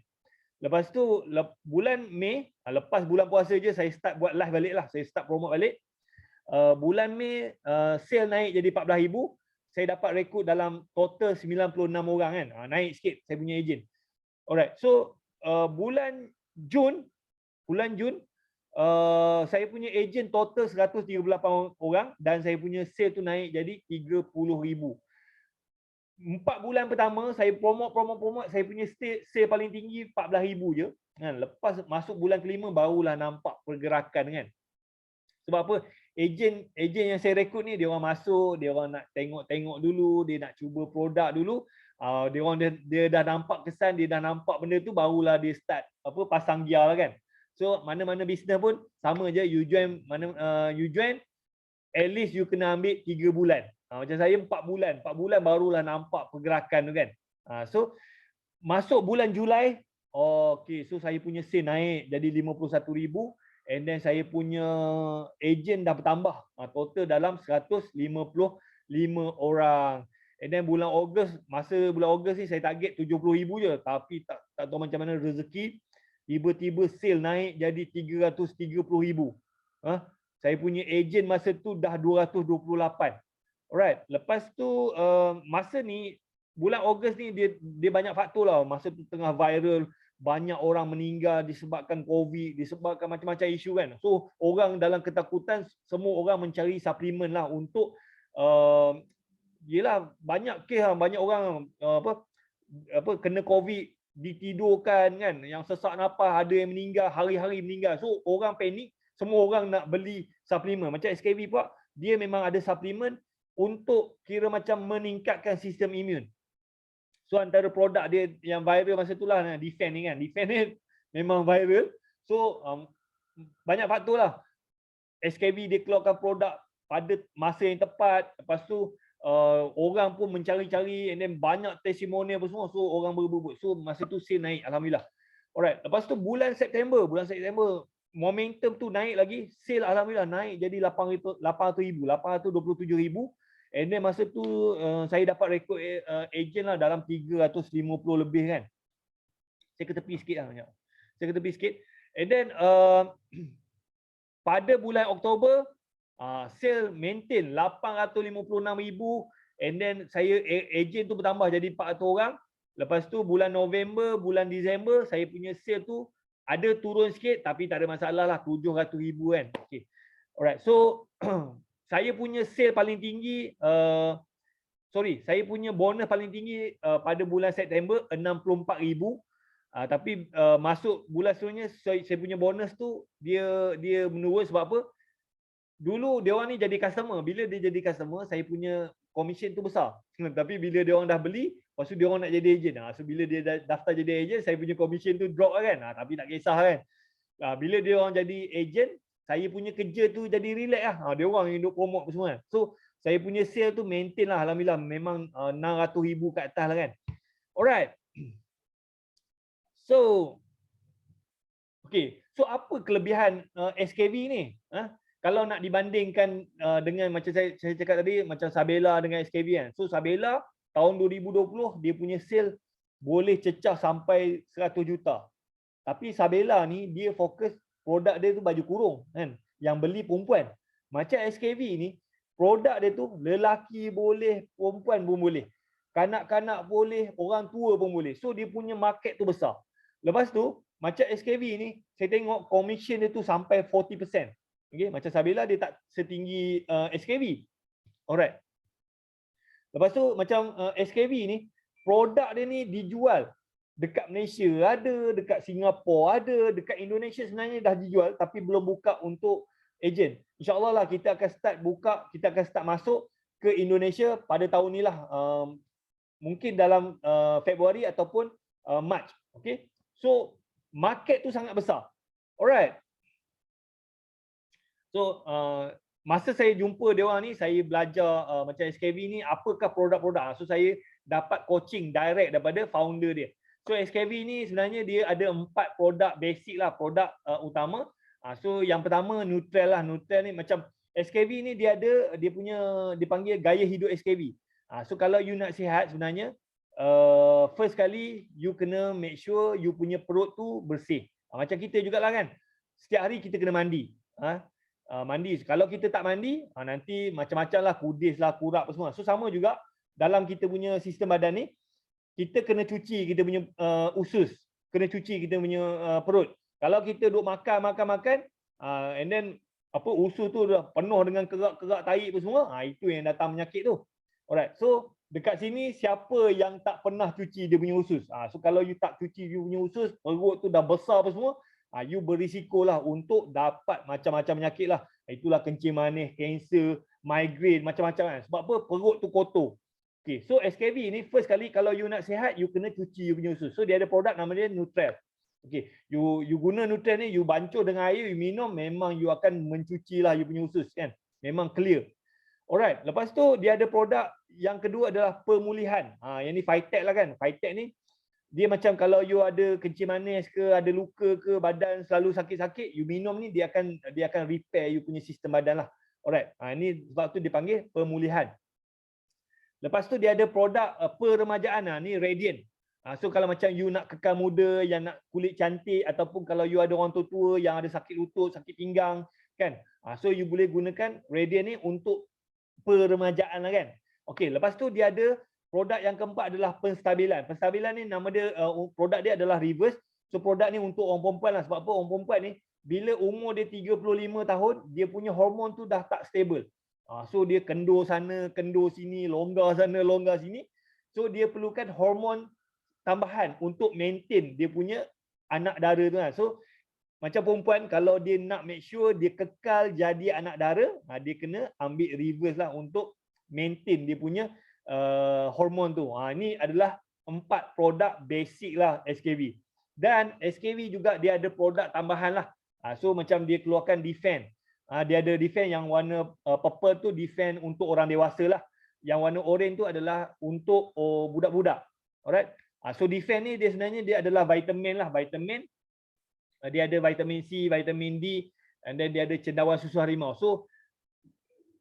Lepas tu bulan Mei, lepas bulan puasa je saya start buat live balik lah, saya start promote balik. Bulan Mei sale naik jadi 14,000, saya dapat rekrut dalam total 96 orang kan. Naik sikit saya punya agent. Alright, so bulan Jun saya punya agent total 138 orang dan saya punya sale tu naik jadi 30,000. 4 bulan pertama saya promote, saya punya sale paling tinggi 14,000 je kan. Lepas masuk bulan kelima barulah nampak pergerakan kan. Sebab apa? Agent yang saya rekrut ni dia orang masuk, dia orang nak tengok dulu, dia nak cuba produk dulu. Dia dah nampak kesan, dia dah nampak benda tu, barulah dia start pasang gear lah kan. So mana-mana bisnes pun sama je, you join at least you kena ambil 3 bulan. Macam saya 4 bulan barulah nampak pergerakan tu kan. So masuk bulan Julai Okay, so saya punya sale naik jadi 51,000 and then saya punya agent dah bertambah. Total dalam 155 orang. And then bulan Ogos, masa bulan Ogos ni saya target 70,000 je, tapi tak tahu macam mana rezeki tiba-tiba sale naik jadi 330,000. Saya punya agent masa tu dah 228. Alright, lepas tu masa ni bulan Ogos ni dia banyak faktor lah. Masa tu tengah viral, banyak orang meninggal disebabkan COVID, disebabkan macam-macam isu kan. So orang dalam ketakutan, semua orang mencari suplemen lah untuk yelah banyak kes lah, banyak orang kena COVID ditidurkan kan, yang sesak nafas, ada yang meninggal, hari-hari meninggal. So orang panik, semua orang nak beli suplemen. Macam SKV pula, dia memang ada suplemen untuk kira macam meningkatkan sistem imun. So antara produk dia yang viral masa tu lah, Defend ni kan. Defend ni memang viral. So banyak faktor lah. SKV dia keluarkan produk pada masa yang tepat. Lepas tu orang pun mencari-cari and then banyak testimonial apa semua. So orang berebut. So masa tu sale naik, alhamdulillah. Alright, lepas tu bulan September momentum tu naik lagi, sale alhamdulillah naik jadi 800,000, 827,000. And then masa tu saya dapat rekod agent lah dalam 350 lebih kan. Saya ke tepi sikit lah. Saya ke tepi sikit. And then pada bulan Oktober, sale maintain 856,000. And then saya agent tu bertambah jadi 400 orang. Lepas tu bulan November, bulan Disember, saya punya sale tu ada turun sikit tapi tak ada masalah lah, 700,000 kan. Okay. Alright, so saya punya sale paling tinggi, saya punya bonus paling tinggi pada bulan September 64,000. Tapi masuk bulan seterusnya saya punya bonus tu dia menurun sebab apa? Dulu dia orang ni jadi customer, bila dia jadi customer saya punya komisen tu besar. Tapi bila dia orang dah beli, lepas tu dia orang nak jadi agent. So bila dia daftar jadi agent, saya punya komisen tu drop kan. Tapi tak kisah kan. Bila dia orang jadi agent, saya punya kerja tu jadi relax lah. Dia orang yang duk promote semua. So saya punya sale tu maintain lah, alhamdulillah, memang 600,000 kat atas lah kan. Alright. So okay, so apa kelebihan SKV ni? Kalau nak dibandingkan dengan macam saya cakap tadi, macam Sabela dengan SKV kan. So Sabela tahun 2020 dia punya sale boleh cecah sampai 100 juta. Tapi Sabela ni dia fokus produk dia tu baju kurung kan, yang beli perempuan. Macam SKV ni produk dia tu lelaki boleh, perempuan pun boleh. Kanak-kanak boleh, orang tua pun boleh. So dia punya market tu besar. Lepas tu macam SKV ni saya tengok commission dia tu sampai 40%. Okay, macam Sabela dia tak setinggi SKV. Alright. Lepas tu macam SKV ni produk dia ni dijual dekat Malaysia ada, dekat Singapura ada, dekat Indonesia sebenarnya dah dijual tapi belum buka untuk agent. InsyaAllah lah kita akan start buka, kita akan start masuk ke Indonesia pada tahun ni lah. Mungkin dalam Februari ataupun Mac. Okay. So market tu sangat besar. Alright. So masa saya jumpa dia orang ni, saya belajar macam SKV ni apakah produk-produk. So saya dapat coaching direct daripada founder dia. So SKV ni sebenarnya dia ada 4 produk basic lah, produk utama. So yang pertama Nutrell lah. Nutrell ni macam SKV ni dia punya dipanggil gaya hidup SKV. So kalau you nak sihat sebenarnya first kali you kena make sure you punya perut tu bersih. Macam kita jugalah kan. Setiap hari kita kena mandi. Mandi. Kalau kita tak mandi, nanti macam-macam lah, kudis lah, kurap semua. So sama juga dalam kita punya sistem badan ni, kita kena cuci kita punya usus, kena cuci kita punya perut. Kalau kita duk makan, and then usus tu dah penuh dengan kerak-kerak tahi apa semua, itu yang datang penyakit tu. Alright, so dekat sini siapa yang tak pernah cuci dia punya usus? So kalau you tak cuci you punya usus, perut tu dah besar apa semua, you berisiko lah untuk dapat macam-macam penyakit lah. Itulah kencing manis, kanser, migraine, macam-macam kan. Sebab apa? Perut tu kotor. Okay, so SKV ni first kali kalau you nak sihat, you kena cuci you punya usus. So dia ada produk nama dia Nutrell. Okay, you guna Nutrell ni, you bancuh dengan air, you minum, memang you akan mencuci lah you punya usus kan. Memang clear. Alright, lepas tu dia ada produk yang kedua adalah pemulihan. Yang ni Phytech lah kan. Phytech ni dia macam kalau you ada kencing manis ke, ada luka ke, badan selalu sakit-sakit, you minum ni dia akan repair you punya sistem badan lah. Alright. Ini sebab tu dipanggil pemulihan. Lepas tu dia ada produk peremajaan. Ni Radiant. So kalau macam you nak kekal muda, yang nak kulit cantik, ataupun kalau you ada orang tua-tua yang ada sakit lutut, sakit pinggang kan. So you boleh gunakan Radiant ni untuk peremajaan lah kan. Okey, lepas tu dia ada produk yang keempat adalah penstabilan. Penstabilan ni nama dia, produk dia adalah reverse. So produk ni untuk orang perempuan lah. Sebab apa? Orang perempuan ni bila umur dia 35 tahun, dia punya hormon tu dah tak stable. So dia kendur sana, kendur sini, longgar sana, longgar sini. So dia perlukan hormon tambahan untuk maintain dia punya anak dara tu kan. So macam perempuan kalau dia nak make sure dia kekal jadi anak dara, dia kena ambil reverse lah untuk maintain dia punya hormon tu. Ini adalah 4 produk basic lah SKV. Dan SKV juga dia ada produk tambahan lah. So macam dia keluarkan Defend. Dia ada Defend yang warna purple tu Defend untuk orang dewasa lah. Yang warna orange tu adalah untuk budak-budak. Alright. So Defend ni dia sebenarnya dia adalah vitamin lah, vitamin. Dia ada vitamin C, vitamin D, and then dia ada cendawan susu harimau. So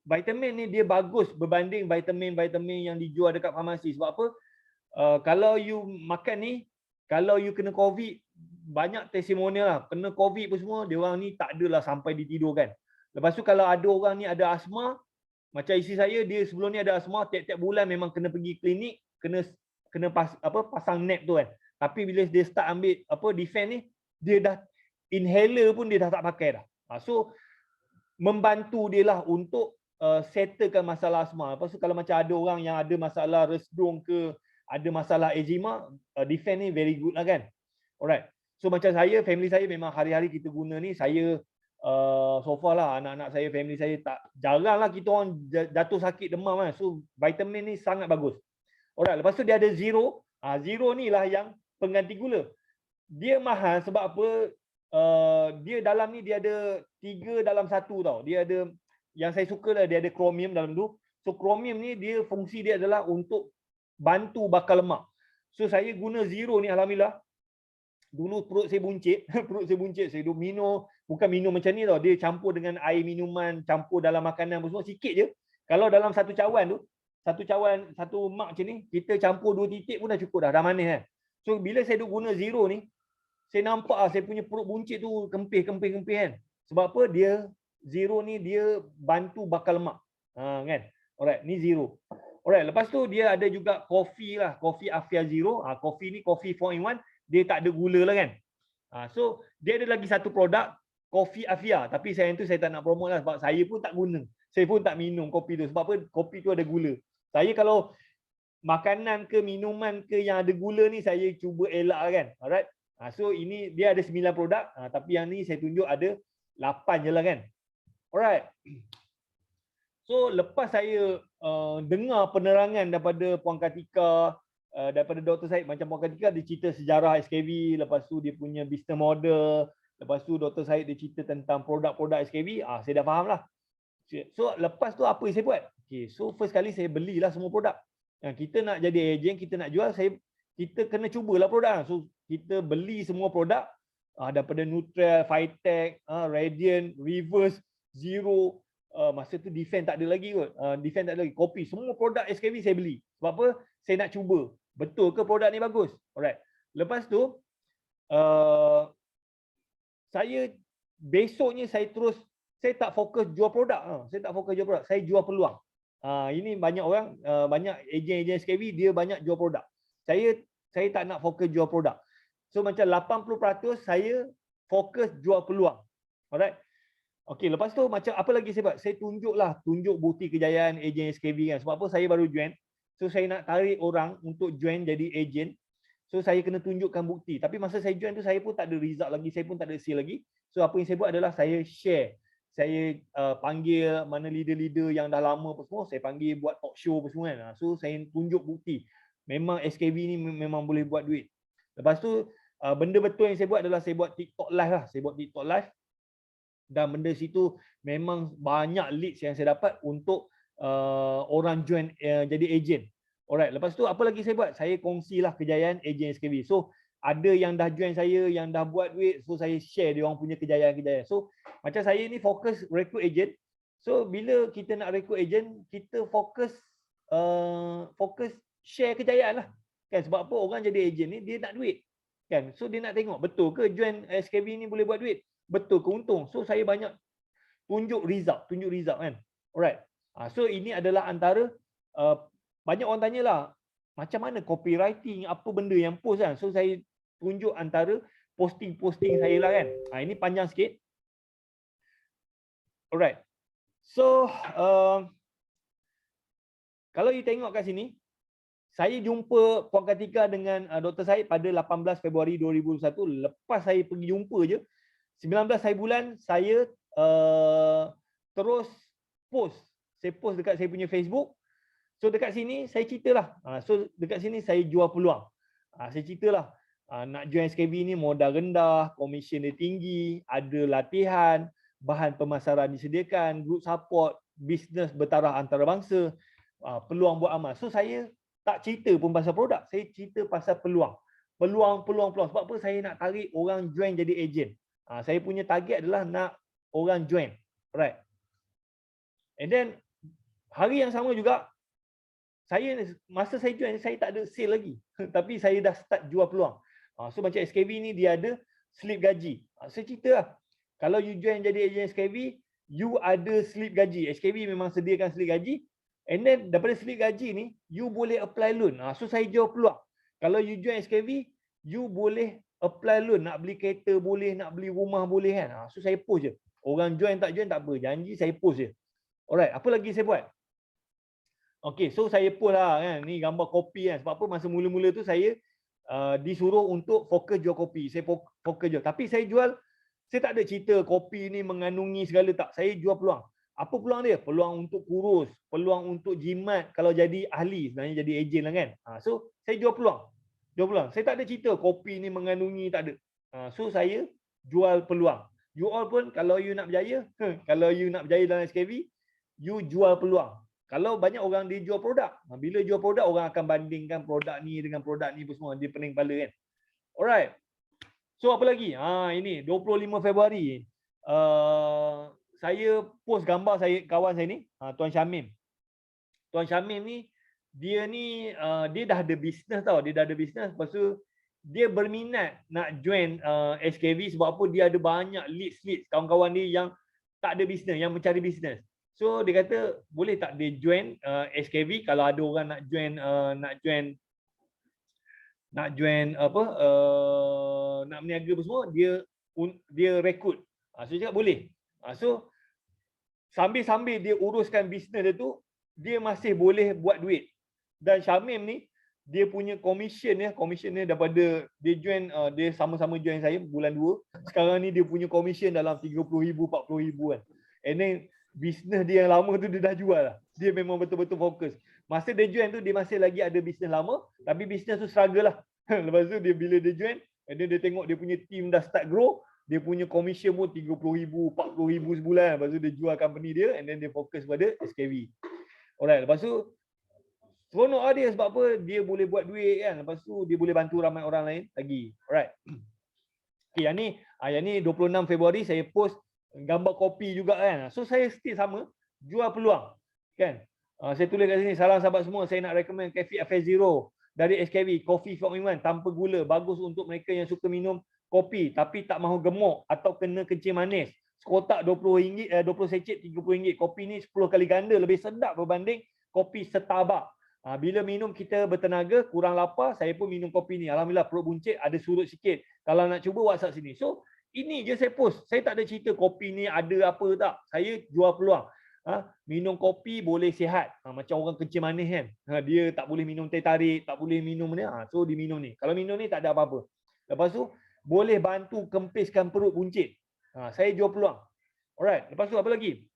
vitamin ni dia bagus berbanding vitamin-vitamin yang dijual dekat farmasi. Sebab apa? Kalau you makan ni, kalau you kena COVID, banyak testimonial lah. Kena COVID pun semua, dia orang ni tak adalah sampai ditidurkan. Lepas tu kalau ada orang ni ada asma, macam isteri saya, dia sebelum ni ada asma, tiap-tiap bulan memang kena pergi klinik, kena pasang nap tu kan. Tapi bila dia start ambil Defend ni, dia dah inhaler pun dia dah tak pakai dah. So membantu dia lah untuk settlekan masalah asma. Lepas tu kalau macam ada orang yang ada masalah resdung ke, ada masalah eczema, Defend ni very good lah kan. Alright. So macam saya, family saya memang hari-hari kita guna ni. Saya so far lah anak-anak saya, family saya jarang lah kita orang jatuh sakit demam kan. So vitamin ni sangat bagus. Alright, lepas tu dia ada Zero. Zero ni lah yang pengganti gula. Dia mahal sebab apa? Dia dalam ni dia ada 3 dalam 1 tau. Dia ada, yang saya suka lah, dia ada chromium dalam tu. So chromium ni dia fungsi dia adalah untuk bantu bakar lemak. So saya guna Zero ni alhamdulillah. Dulu perut saya buncit, perut saya buncit, saya duk minum, bukan minum macam ni tau. Dia campur dengan air minuman, campur dalam makanan semua sikit je. Kalau dalam satu cawan tu, satu mak macam ni, kita campur 2 titik pun dah cukup dah manis kan. So bila saya duk guna Zero ni, saya nampak saya punya perut buncit tu kempih kan. Sebab apa? Dia Zero ni dia bantu bakar lemak. Kan? Alright, ni Zero. Alright, lepas tu dia ada juga kopi lah, kopi Afia Zero. Kopi ni kopi 4-in-1, dia tak ada gula lah kan. So dia ada lagi satu produk, kopi Afia, tapi saya tak nak promote lah sebab saya pun tak guna. Saya pun tak minum kopi tu sebab apa? Kopi tu ada gula. Saya kalau makanan ke minuman ke yang ada gula ni saya cuba elak kan. Alright. So ini dia ada 9 produk, tapi yang ni saya tunjuk ada 8 je lah kan. Alright. So lepas saya dengar penerangan daripada Puan Kartika, daripada Dr. Syed, macam Puan Kartika dia cerita sejarah SKV, lepas tu dia punya business model, lepas tu Dr. Syed dia cerita tentang produk-produk SKV, saya dah faham lah. So lepas tu apa yang saya buat? Okay, so first kali saya belilah semua produk. Kita nak jadi ejen, kita nak jual, kita kena cubalah produk. So kita beli semua produk daripada Nutrell, Phytech, Radiant, Reverse, Zero. Masa tu Defend tak ada lagi kot. Defend tak ada lagi. Kopi, semua produk SKV saya beli. Sebab apa? Saya nak cuba. Betul ke produk ni bagus? Alright. Lepas tu saya besoknya saya tak fokus jual produk. Saya tak fokus jual produk. Saya jual peluang. Ini banyak orang, banyak ejen-ejen SKV dia banyak jual produk. Saya tak nak fokus jual produk. So macam 80% saya fokus jual peluang. Alright. Okey, lepas tu macam apa lagi saya buat? Saya tunjuk bukti kejayaan ejen SKV kan. Sebab apa? Saya baru join. So saya nak tarik orang untuk join jadi ejen. So saya kena tunjukkan bukti. Tapi masa saya join tu saya pun tak ada result lagi, saya pun tak ada seal lagi. So apa yang saya buat adalah saya share. Saya panggil mana leader-leader yang dah lama apa semua, saya panggil buat talk show apa semua kan. So saya tunjuk bukti. Memang SKV ni memang boleh buat duit. Lepas tu benda betul yang saya buat adalah saya buat TikTok live lah. Saya buat TikTok live. Dan benda situ memang banyak leads yang saya dapat untuk orang join jadi ejen. Alright, lepas tu apa lagi saya buat? Saya kongsilah kejayaan ejen SKB. So ada yang dah join saya, yang dah buat duit, so saya share dia orang punya kejayaan-kejayaan. So macam saya ni fokus rekrut ejen. So bila kita nak rekrut ejen, kita fokus share kejayaan lah. Kan, sebab apa orang jadi ejen ni dia nak duit. Kan? So dia nak tengok betul ke join SKB ni boleh buat duit? Betul ke untung? So saya banyak tunjuk result kan. Alright. So ini adalah antara banyak orang tanyalah macam mana copywriting, apa benda yang post kan. So saya tunjuk antara posting saya lah kan. Ini panjang sikit. Alright. So kalau you tengok kat sini, saya jumpa Puan Kartika dengan Dr. Syed pada 18 Februari 2021. Lepas saya pergi jumpa je, 19 hari bulan saya terus post. Saya post dekat saya punya Facebook. So dekat sini saya ceritalah. So dekat sini saya jual peluang. Saya ceritalah. Nak join SKB ni modal rendah, komisen dia tinggi, ada latihan, bahan pemasaran disediakan, group support, bisnes bertaraf antarabangsa, peluang buat amal. So saya tak cerita pun pasal produk, saya cerita pasal peluang. Peluang. Sebab apa? Saya nak tarik orang join jadi ejen. Saya punya target adalah nak orang join. Right. And then hari yang sama juga, masa saya join, saya tak ada sale lagi. Tapi saya dah start jual peluang. So macam SKB ni dia ada slip gaji. Saya cerita lah. Kalau you join jadi ejen SKB, you ada slip gaji. SKB memang sediakan slip gaji. And then daripada slip gaji ni, you boleh apply loan. So saya jual peluang. Kalau you join SKB, you boleh apply loan. Nak beli kereta boleh, nak beli rumah boleh kan. So saya post je. Orang join tak join tak apa. Janji saya post je. Alright, apa lagi saya buat? Okay, so saya post lah kan. Ni gambar kopi kan. Sebab apa masa mula-mula tu saya disuruh untuk fokus jual kopi. Saya fokus jual. Tapi saya tak ada cerita kopi ni mengandungi segala tak. Saya jual peluang. Apa peluang dia? Peluang untuk kurus. Peluang untuk jimat kalau jadi ahli. Sebenarnya jadi ejen lah kan. So saya jual peluang. Saya tak ada cerita kopi ni mengandungi, tak ada. So saya jual peluang. You all pun kalau you nak berjaya, kalau you nak berjaya dalam SKB, you jual peluang. Kalau banyak orang dia jual produk, bila jual produk orang akan bandingkan produk ni dengan produk ni semua, dia pening kepala kan. Alright. So apa lagi? Ini 25 Februari. Saya post gambar saya kawan saya ni, Tuan Syamim. Tuan Syamim ni dia dah ada bisnes tau, dia dah ada bisnes. Lepas tu dia berminat nak join SKB sebab apa? Dia ada banyak leads kawan-kawan dia yang tak ada bisnes, yang mencari bisnes. So dia kata boleh tak dia join SKB kalau ada orang nak join nak berniaga apa semua, dia rekrut. So dia cakap boleh. So sambil dia uruskan bisnes dia tu, dia masih boleh buat duit. Dan Syamim ni dia punya komisen dia daripada dia join, dia sama-sama join saya bulan 2. Sekarang ni dia punya komisen dalam 30,000 40,000 kan. And then bisnes dia yang lama tu dia dah jual lah. Dia memang betul-betul fokus. Masa dia join tu dia masih lagi ada bisnes lama, tapi bisnes tu struggle lah. Lepas tu bila dia join, and then dia tengok dia punya team dah start grow, dia punya komisen pun 30,000 40,000 sebulan. Lepas tu dia jual company dia, and then dia fokus pada SKB. Alright, lepas tu seronok lah dia sebab apa? Dia boleh buat duit kan. Lepas tu dia boleh bantu ramai orang lain lagi. Alright. Okay, yang ni 26 Februari saya post gambar kopi juga kan. So saya still sama, jual peluang kan. Saya tulis kat sini, salam sahabat semua, saya nak recommend Cafe Affair Zero dari SKB, coffee for women tanpa gula, bagus untuk mereka yang suka minum kopi tapi tak mahu gemuk atau kena kencing manis. Sekotak RM20, 20 secet RM30. Kopi ni 10 kali ganda lebih sedap berbanding kopi Starbucks. Bila minum kita bertenaga, kurang lapar, saya pun minum kopi ni. Alhamdulillah perut buncit, ada surut sikit. Kalau nak cuba WhatsApp sini. So ini je saya post. Saya tak ada cerita kopi ni ada apa tak. Saya jual peluang. Minum kopi boleh sihat. Macam orang kencing manis kan. Dia tak boleh minum teh tarik, tak boleh minum ni. So dia minum ni. Kalau minum ni tak ada apa-apa. Lepas tu boleh bantu kempiskan perut buncit. Saya jual peluang. Alright. Lepas tu apa lagi?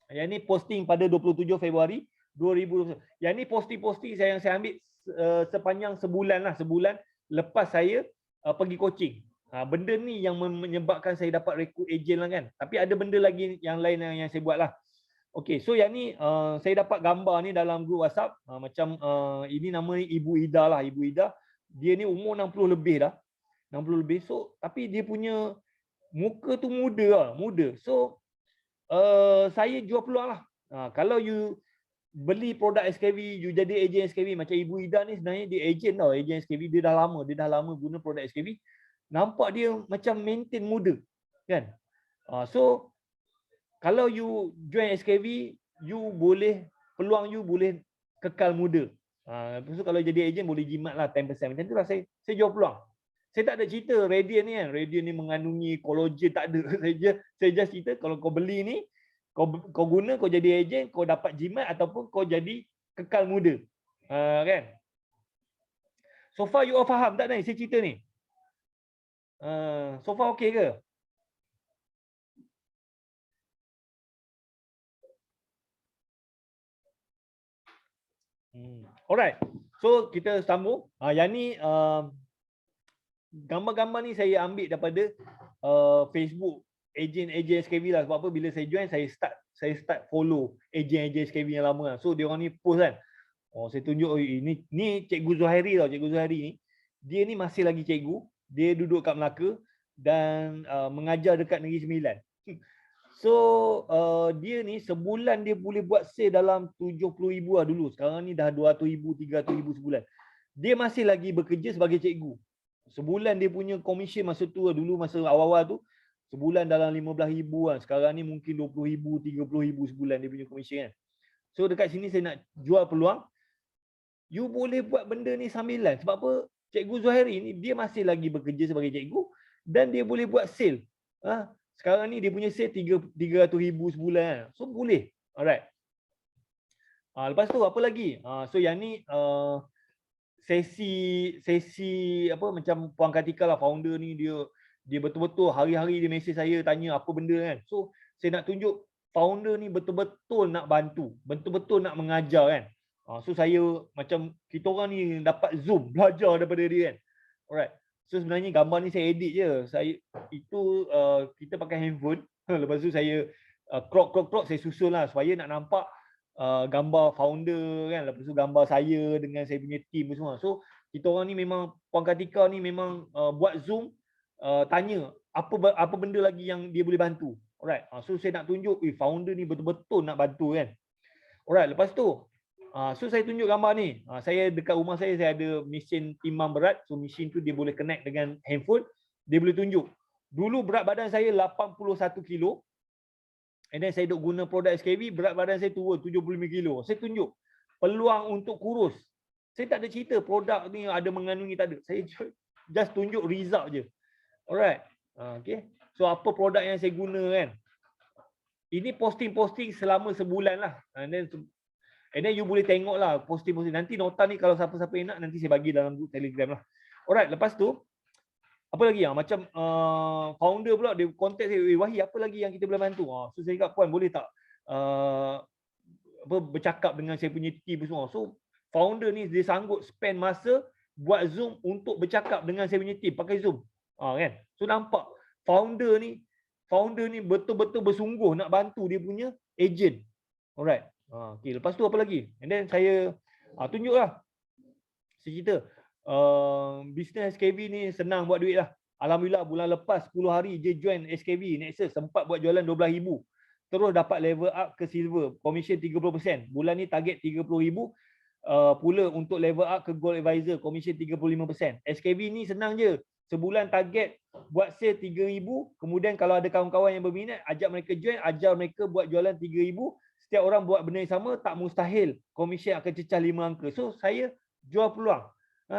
Yang ni posting pada 27 Februari 2020. Yang ni posting-posting yang saya ambil sepanjang sebulan lah. Sebulan lepas saya pergi coaching. Benda ni yang menyebabkan saya dapat rekrut ejen lah kan. Tapi ada benda lagi yang lain yang saya buat lah. Okey, so yang ni saya dapat gambar ni dalam grup WhatsApp. Macam ini nama ni Ibu Ida lah, Ibu Ida. Dia ni umur 60 lebih dah. 60 lebih. So tapi dia punya muka tu muda lah, muda. So saya jual peluang lah. Kalau you beli produk SKV, you jadi ejen SKV macam Ibu Ida ni, sebenarnya dia ejen tau, ejen SKV. Dia dah lama guna produk SKV. Nampak dia macam maintain muda, kan? So kalau you join SKV, you boleh, peluang you boleh kekal muda. Lepas tu kalau jadi ejen boleh jimat lah 10%. Macam tu lah saya jual peluang. Saya tak ada cerita Radiant ni kan, Radiant ni mengandungi kolagen, tak ada. Saya just cerita kalau kau beli ni, kau guna, kau jadi ejen, kau dapat jimat ataupun kau jadi kekal muda. Kan? So far you all faham tak ni saya cerita ni? So far okey ke? Alright. So kita sambung. Yang ni gambar-gambar ni saya ambil daripada Facebook ejen SKV lah. Sebab apa bila saya join saya start follow ejen SKV yang lama lah. So dia orang ni post kan. Saya tunjuk ini Cikgu Zuhairi tau. Cikgu Zuhairi ni dia ni masih lagi cikgu. Dia duduk kat Melaka dan mengajar dekat Negeri Sembilan. So dia ni sebulan dia boleh buat sale dalam 70,000 lah dulu. Sekarang ni dah 200,000, 300,000 sebulan. Dia masih lagi bekerja sebagai cikgu. Sebulan dia punya komisen masa tu lah, dulu masa awal-awal tu sebulan dalam 15,000 lah. Sekarang ni mungkin 20,000, 30,000 sebulan dia punya komisen kan. So dekat sini saya nak jual peluang. You boleh buat benda ni sambilan. Sebab apa? Cikgu Zuhairi ni dia masih lagi bekerja sebagai cikgu dan dia boleh buat sale. Sekarang ni dia punya sale 300,000 sebulan. So boleh. Alright. Lepas tu apa lagi? So yang ni sesi apa macam Puan Kartika lah, founder ni dia betul-betul hari-hari dia mesej saya tanya apa benda kan. So saya nak tunjuk founder ni betul-betul nak bantu, betul-betul nak mengajar kan. So saya macam kita orang ni dapat Zoom belajar daripada dia kan. Alright. So sebenarnya gambar ni saya edit je. Kita pakai handphone. Lepas tu saya crop saya susun lah supaya nak nampak gambar founder kan. Lepas tu gambar saya dengan saya punya team semua. So kita orang ni memang Puan Kartika ni memang buat Zoom tanya apa benda lagi yang dia boleh bantu. Alright. So saya nak tunjuk founder ni betul-betul nak bantu kan. Alright, lepas tu so saya tunjuk gambar ni. Saya dekat rumah saya ada mesin timbang berat. So mesin tu dia boleh connect dengan handphone. Dia boleh tunjuk. Dulu berat badan saya 81 kilo. And then saya duk guna produk SKV, berat badan saya turun 75 kilo. Saya tunjuk peluang untuk kurus. Saya tak ada cerita produk ni ada mengandungi, tak ada. Saya just tunjuk result je. Alright. Okay. So apa produk yang saya guna kan. Ini posting-posting selama sebulan lah. And then you boleh tengok lah posting-posting. Nanti nota ni kalau siapa-siapa yang nak, nanti saya bagi dalam group Telegram lah. Alright, lepas tu, apa lagi yang macam founder pula, dia contact saya, Wahid, apa lagi yang kita boleh bantu? So saya cakap, Puan boleh tak bercakap dengan saya punya team semua. So founder ni dia sanggup spend masa buat Zoom untuk bercakap dengan saya punya team, pakai Zoom. Kan? So nampak, founder ni betul-betul bersungguh nak bantu dia punya agent. Alright. Okay, lepas tu apa lagi? And then saya tunjuklah. Saya cerita bisnes SKV ni senang buat duit lah. Alhamdulillah bulan lepas 10 hari je join SKV Nexus, sempat buat jualan 12,000. Terus dapat level up ke silver, komisen 30%. Bulan ni target 30,000. Pula untuk level up ke gold advisor, komisen 35%. SKV ni senang je. Sebulan target buat sale 3,000. Kemudian kalau ada kawan-kawan yang berminat, ajak mereka join, ajar mereka buat jualan 3,000. Setiap orang buat benda yang sama, tak mustahil komisen akan cecah 5 angka. So saya jual peluang.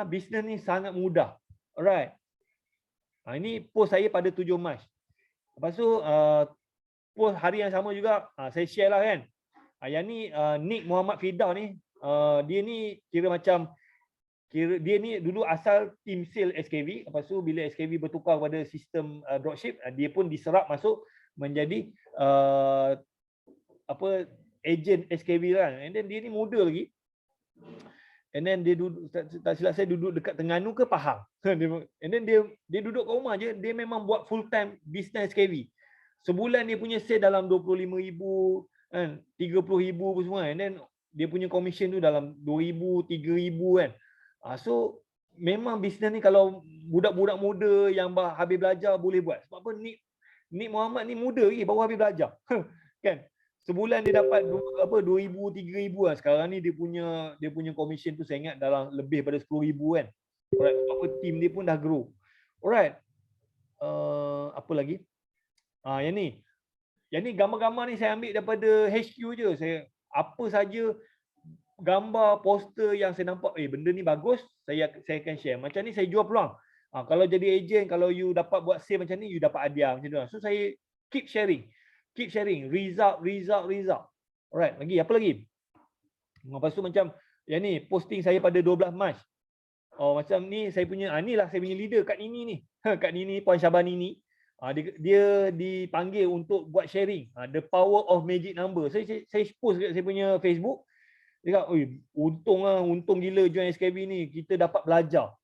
Bisnes ni sangat mudah. Alright. Ini post saya pada 7 Mac. Lepas tu post hari yang sama juga saya share lah kan. Yang ni Nick Muhammad Fidah ni, dia ni dia ni dulu asal tim sale SKV. Lepas tu bila SKV bertukar pada sistem dropship, dia pun diserap masuk menjadi agent SKV lah. And then dia ni muda lagi. And then dia duduk, tak silap saya duduk dekat Terengganu ke Pahang. And then dia duduk kat rumah je, dia memang buat full time business SKV. Sebulan dia punya sale dalam 25,000, kan, 30,000 apa semua, and then dia punya commission tu dalam 2,000, 3,000 kan. So memang bisnes ni kalau budak-budak muda yang habis belajar boleh buat. Sebab apa, Nik Muhammad ni muda lagi, baru habis belajar. Kan? Sebulan dia dapat 2,000, 3,000 lah. Sekarang ni dia punya commission tu saya ingat dalam lebih pada 10,000 kan. Alright, sebab apa team dia pun dah grow. Alright. Apa lagi? Yang ni gambar-gambar ni saya ambil daripada HQ je. Saya apa saja gambar, poster yang saya nampak, benda ni bagus, saya akan share. Macam ni saya jual peluang. Kalau jadi ejen, kalau you dapat buat sale macam ni, you dapat hadiah macam tu. So saya keep sharing. Result. Alright, apa lagi? Lepas tu macam yang ni posting saya pada 12 Mac. Macam ni saya punya, inilah saya punya leader Kak Nini ni. Kak Nini, Puan Syabani ni. Dia dipanggil untuk buat sharing. The power of magic number. Saya post kat saya punya Facebook. Dia kata, untung gila join SKB ni, kita dapat belajar.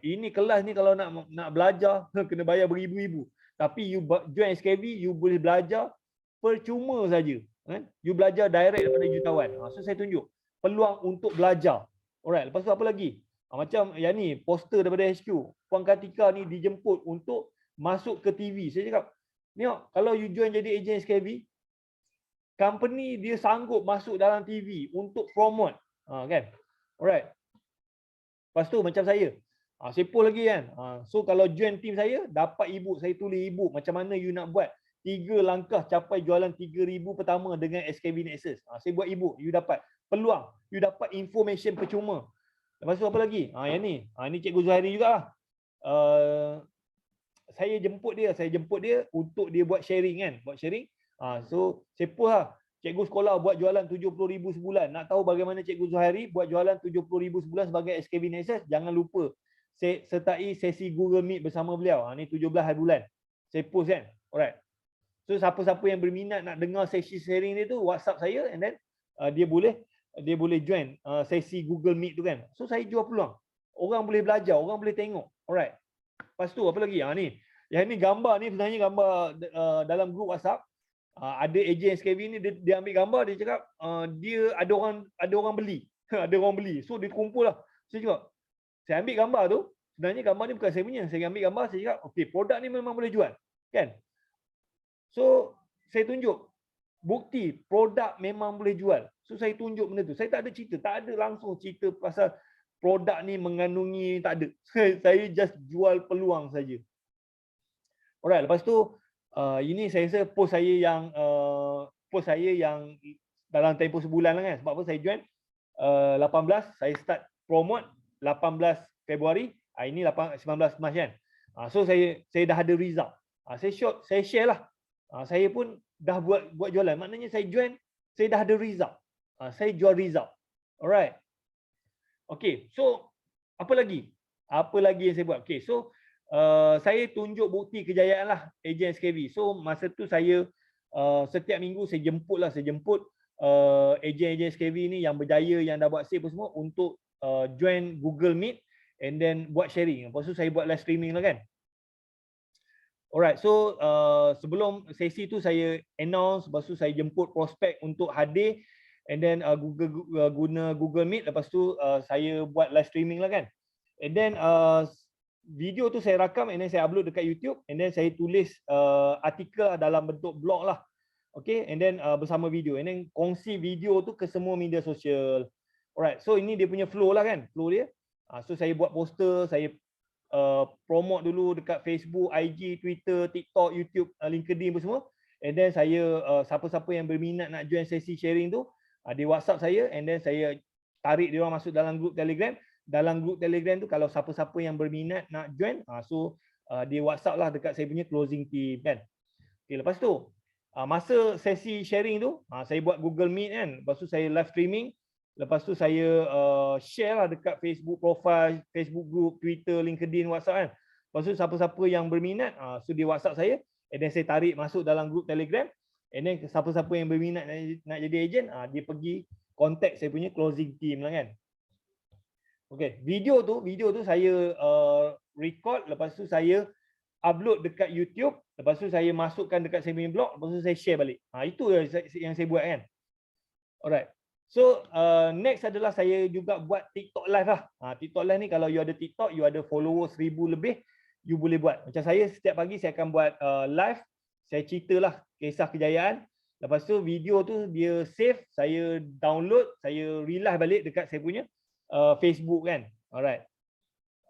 Ini kelas ni kalau nak belajar kena bayar beribu-ribu. Tapi you join SKB, you boleh belajar percuma saja. You belajar direct daripada jutawan. So saya tunjuk peluang untuk belajar. Alright, lepas tu apa lagi? Macam yang ni, poster daripada HQ. Puan Kartika ni dijemput untuk masuk ke TV. Saya cakap, tengok, kalau you join jadi ejen SKB, company dia sanggup masuk dalam TV untuk promote, kan? Alright. Lepas tu macam saya post lagi kan. So kalau join team saya, dapat ebook, saya tulis ebook macam mana you nak buat 3 langkah capai jualan 3,000 pertama dengan SKB Nexus. Saya buat ebook, you dapat peluang, you dapat information percuma. Lepas tu apa lagi? Yang ni. Ini Cikgu Zuhairi jugalah. Saya jemput dia untuk dia buat sharing kan, so saya post lah, cikgu sekolah buat jualan 70,000 sebulan. Nak tahu bagaimana Cikgu Zuhairi buat jualan 70,000 sebulan sebagai SKB Nexus? Jangan lupa sertai sesi Google Meet bersama beliau. Ni 17 hari bulan. Saya post kan. Alright. So siapa-siapa yang berminat nak dengar sesi sharing dia tu, WhatsApp saya, and then dia boleh join sesi Google Meet tu kan. So saya jual peluang. Orang boleh belajar, orang boleh tengok. Alright. Lepas tu apa lagi? Ni. Yang ni gambar ni sebenarnya gambar dalam grup WhatsApp. Ada ejen SKB ni dia ambil gambar, dia cakap dia ada orang beli. Ada orang beli. So dia kumpul lah. Saya cakap, saya ambil gambar tu, sebenarnya gambar ni bukan saya punya. Saya ambil gambar, saya cakap, okey, produk ni memang boleh jual. Kan? So saya tunjuk bukti produk memang boleh jual. So saya tunjuk benda tu. Saya tak ada cerita, tak ada langsung cerita pasal produk ni mengandungi, tak ada. Saya just jual peluang saja. Alright, lepas tu ini saya rasa post saya yang dalam tempoh sebulan lah kan. Sebab apa saya join 18, saya start promote 18 Februari, ini 19 Mac kan. So saya dah ada result. Saya share lah. Saya pun dah buat jualan. Maknanya saya join, saya dah ada result. Saya jual result. Alright. Okay, so apa lagi? Apa lagi yang saya buat? Okay, so saya tunjuk bukti kejayaan lah ejen SKB. So masa tu saya setiap minggu saya jemput ejen-ejen SKB ni yang berjaya, yang dah buat sale semua untuk join Google Meet and then buat sharing. Lepas tu saya buat live streaming lah kan. Alright, so sebelum sesi tu saya announce, lepas tu saya jemput prospek untuk hadir, and then guna Google Meet. Lepas tu saya buat live streaming lah kan. And then video tu saya rakam, and then saya upload dekat YouTube, and then saya tulis artikel dalam bentuk blog lah. Okay, and then bersama video, and then kongsi video tu ke semua media sosial. Alright, so ini dia punya flow lah kan, flow dia. So saya buat poster, saya promote dulu dekat Facebook, IG, Twitter, TikTok, YouTube, LinkedIn pun semua. And then saya siapa-siapa yang berminat nak join sesi sharing tu, dia WhatsApp saya, and then saya tarik dia orang masuk dalam grup Telegram. Dalam grup Telegram tu kalau siapa-siapa yang berminat nak join, so dia WhatsApp lah dekat saya punya closing team kan. Okay, lepas tu masa sesi sharing tu, saya buat Google Meet kan. Lepas tu saya live streaming. Lepas tu saya share lah dekat Facebook profile, Facebook group, Twitter, LinkedIn, WhatsApp kan. Lepas tu siapa-siapa yang berminat, so dia WhatsApp saya, and then saya tarik masuk dalam grup Telegram. And then siapa-siapa yang berminat nak jadi ejen, dia pergi contact saya punya closing team lah kan. Okay, video tu saya record, lepas tu saya upload dekat YouTube, lepas tu saya masukkan dekat saya punya blog, lepas tu saya share balik. Itu yang saya buat kan. Alright. So next adalah saya juga buat TikTok live lah. TikTok live ni kalau you ada TikTok, you ada follower 1000 lebih, you boleh buat. Macam saya setiap pagi saya akan buat live, saya ceritalah kisah kejayaan. Lepas tu video tu dia save, saya download, saya relive balik dekat saya punya Facebook kan. Alright.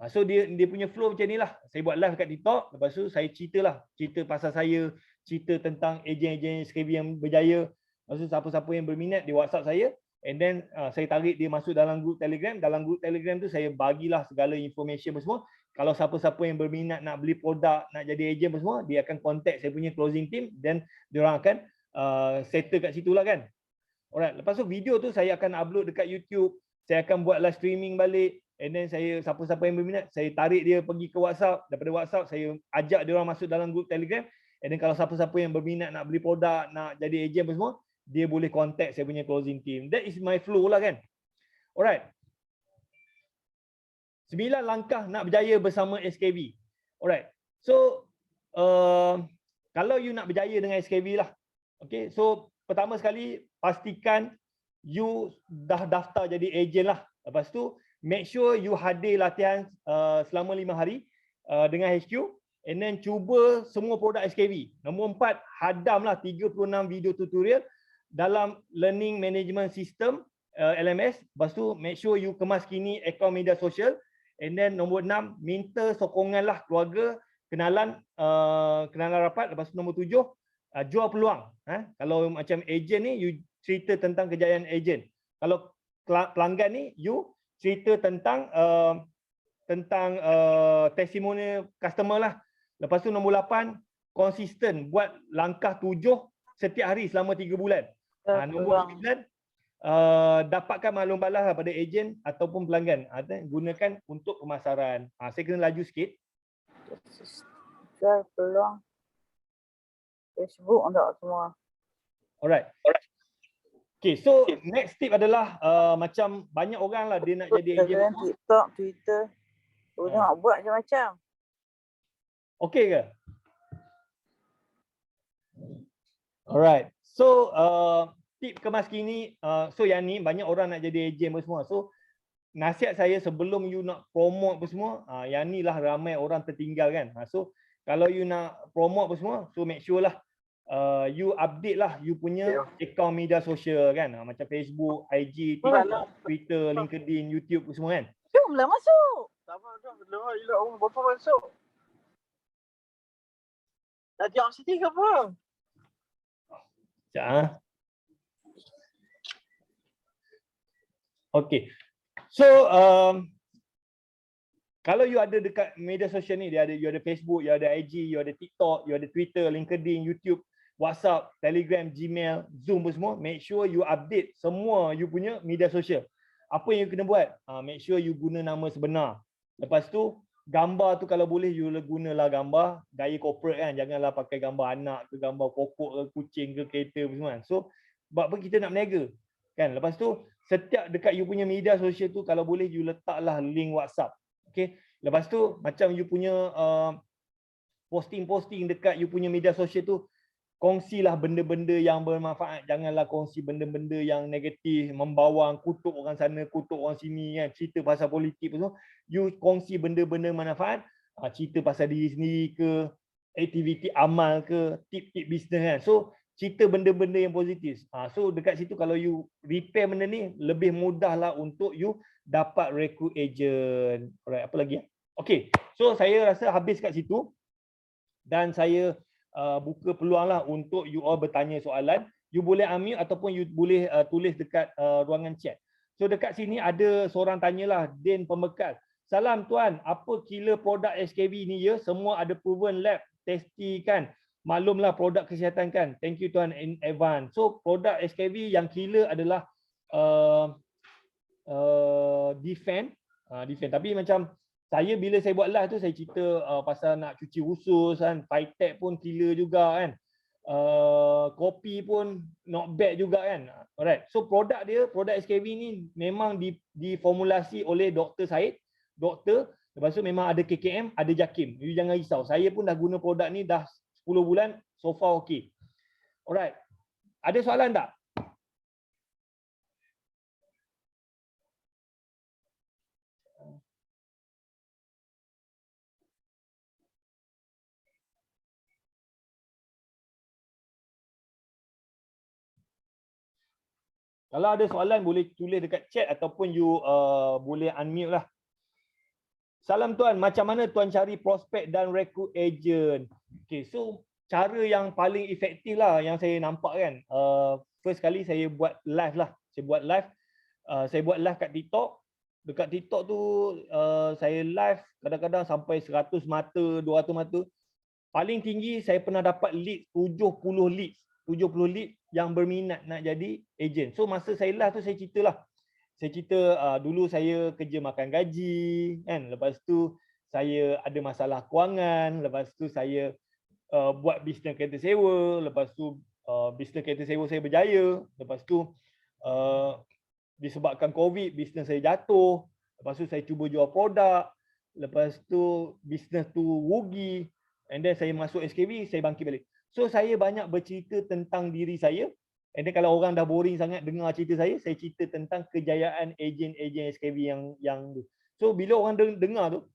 So dia punya flow macam ni lah. Saya buat live kat TikTok, lepas tu saya cerita pasal saya, cerita tentang ejen-ejen SKB yang berjaya. Lepas tu siapa-siapa yang berminat dia WhatsApp saya, and then saya tarik dia masuk dalam grup Telegram. Dalam grup Telegram tu saya bagilah segala information semua. Kalau siapa-siapa yang berminat nak beli produk, nak jadi ejen semua, dia akan contact saya punya closing team, dan diorang akan settle kat situ lah kan. Alright, lepas tu video tu saya akan upload dekat YouTube, saya akan buat live streaming balik, and then saya siapa-siapa yang berminat, saya tarik dia pergi ke WhatsApp, daripada WhatsApp saya ajak dia orang masuk dalam grup Telegram, and then kalau siapa-siapa yang berminat nak beli produk, nak jadi ejen semua, dia boleh contact saya punya closing team. That is my flow lah kan. Alright. 9 langkah nak berjaya bersama SKB. Alright. So kalau you nak berjaya dengan SKB lah. Okay. So pertama sekali pastikan you dah daftar jadi ejen lah. Lepas tu make sure you hadir latihan selama 5 hari dengan HQ, and then cuba semua produk SKB. Nombor 4, hadamlah 36 video tutorial dalam Learning Management System LMS. Lepas tu make sure you kemas kini akaun media sosial, and then nombor 6, minta sokonganlah keluarga, kenalan rapat. Lepas tu nombor 7, jual peluang. Kalau macam ejen ni, you cerita tentang kejayaan ejen. Kalau pelanggan ni, you cerita tentang testimoni customer lah. Lepas tu nombor 8, konsisten buat langkah 7 setiap hari selama 3 bulan. Nombor 9, dapatkan maklum balas pada ejen ataupun pelanggan. Gunakan untuk pemasaran. Saya kena laju sikit. Peluang Facebook untuk semua. Alright. Okay, so next tip adalah macam banyak orang lah dia nak jadi ejen. TikTok, Twitter. Nak buat macam-macam. Okay ke? Alright. So tip kemas kini, so yang ni banyak orang nak jadi ejen semua. So nasihat saya sebelum you nak promote semua, yang ni lah ramai orang tertinggal kan. So kalau you nak promote semua, so make sure lah you update lah you punya akaun media sosial kan. Macam Facebook, IG, TikTok, Twitter, LinkedIn, YouTube semua kan. Jomlah masuk. Tak apa, dah orang berapa masuk. Dah diam sini ke apa? Sekejap. Okay. So kalau you ada dekat media sosial ni, you ada Facebook, you ada IG, you ada TikTok, you ada Twitter, LinkedIn, YouTube, WhatsApp, Telegram, Gmail, Zoom semua, make sure you update semua you punya media sosial. Apa yang you kena buat? Make sure you guna nama sebenar. Lepas tu gambar tu kalau boleh you gunalah gambar gaya corporate kan, janganlah pakai gambar anak ke, gambar pokok ke, kucing ke, kereta semua kan. So sebab apa kita nak berniaga kan. Lepas tu setiap dekat you punya media sosial tu kalau boleh you letaklah link WhatsApp. Okay. Lepas tu macam you punya posting-posting dekat you punya media sosial tu, kongsilah benda-benda yang bermanfaat. Janganlah kongsi benda-benda yang negatif, membawang, kutuk orang sana, kutuk orang sini kan, cerita pasal politik semua. You kongsi benda-benda manfaat, cerita pasal diri sendiri ke, aktiviti amal ke, tip-tip bisnes kan. So cerita benda-benda yang positif. So dekat situ kalau you repair benda ni, lebih mudahlah untuk you dapat recruit agent. Alright, apa lagi? Okay, so saya rasa habis kat situ. Dan saya buka peluang lah untuk you all bertanya soalan. You boleh unmute ataupun you boleh tulis dekat ruangan chat. So dekat sini ada seorang tanyalah, Din Pembekal. Salam tuan, apa killer produk SKB ni ya? Semua ada proven lab, testi kan? Maklumlah produk kesihatan kan? Thank you tuan in advance. So produk SKB yang killer adalah Defend. Tapi macam saya bila saya buat live tu saya cerita pasal nak cuci usus kan, Phytech pun killer juga kan. Kopi pun not bad juga kan. Alright. So produk SKB ni memang diformulasi oleh Dr. Said, doktor. Lepas tu memang ada KKM, ada JAKIM. You jangan risau. Saya pun dah guna produk ni dah bulan, so far okay. Alright. Ada soalan tak? Kalau ada soalan boleh tulis dekat chat ataupun you boleh unmute lah. Salam Tuan, macam mana Tuan cari prospek dan rekrut ejen? Okay, so cara yang paling efektif lah yang saya nampak kan. First kali saya buat live lah. Saya buat live kat TikTok. Dekat TikTok tu saya live kadang-kadang sampai 100 mata, 200 mata. Paling tinggi saya pernah dapat lead 70 lead yang berminat nak jadi ejen. So masa saya live tu saya ceritalah. Saya cerita dulu saya kerja makan gaji kan, lepas tu saya ada masalah kewangan, lepas tu saya buat bisnes kereta sewa, lepas tu bisnes kereta sewa saya berjaya, lepas tu disebabkan COVID bisnes saya jatuh, lepas tu saya cuba jual produk, lepas tu bisnes tu rugi, and then saya masuk SKV, saya bangkit balik. So saya banyak bercerita tentang diri saya. And then kalau orang dah boring sangat dengar cerita saya cerita tentang kejayaan ejen-ejen SKV yang tu. So bila orang dengar tu,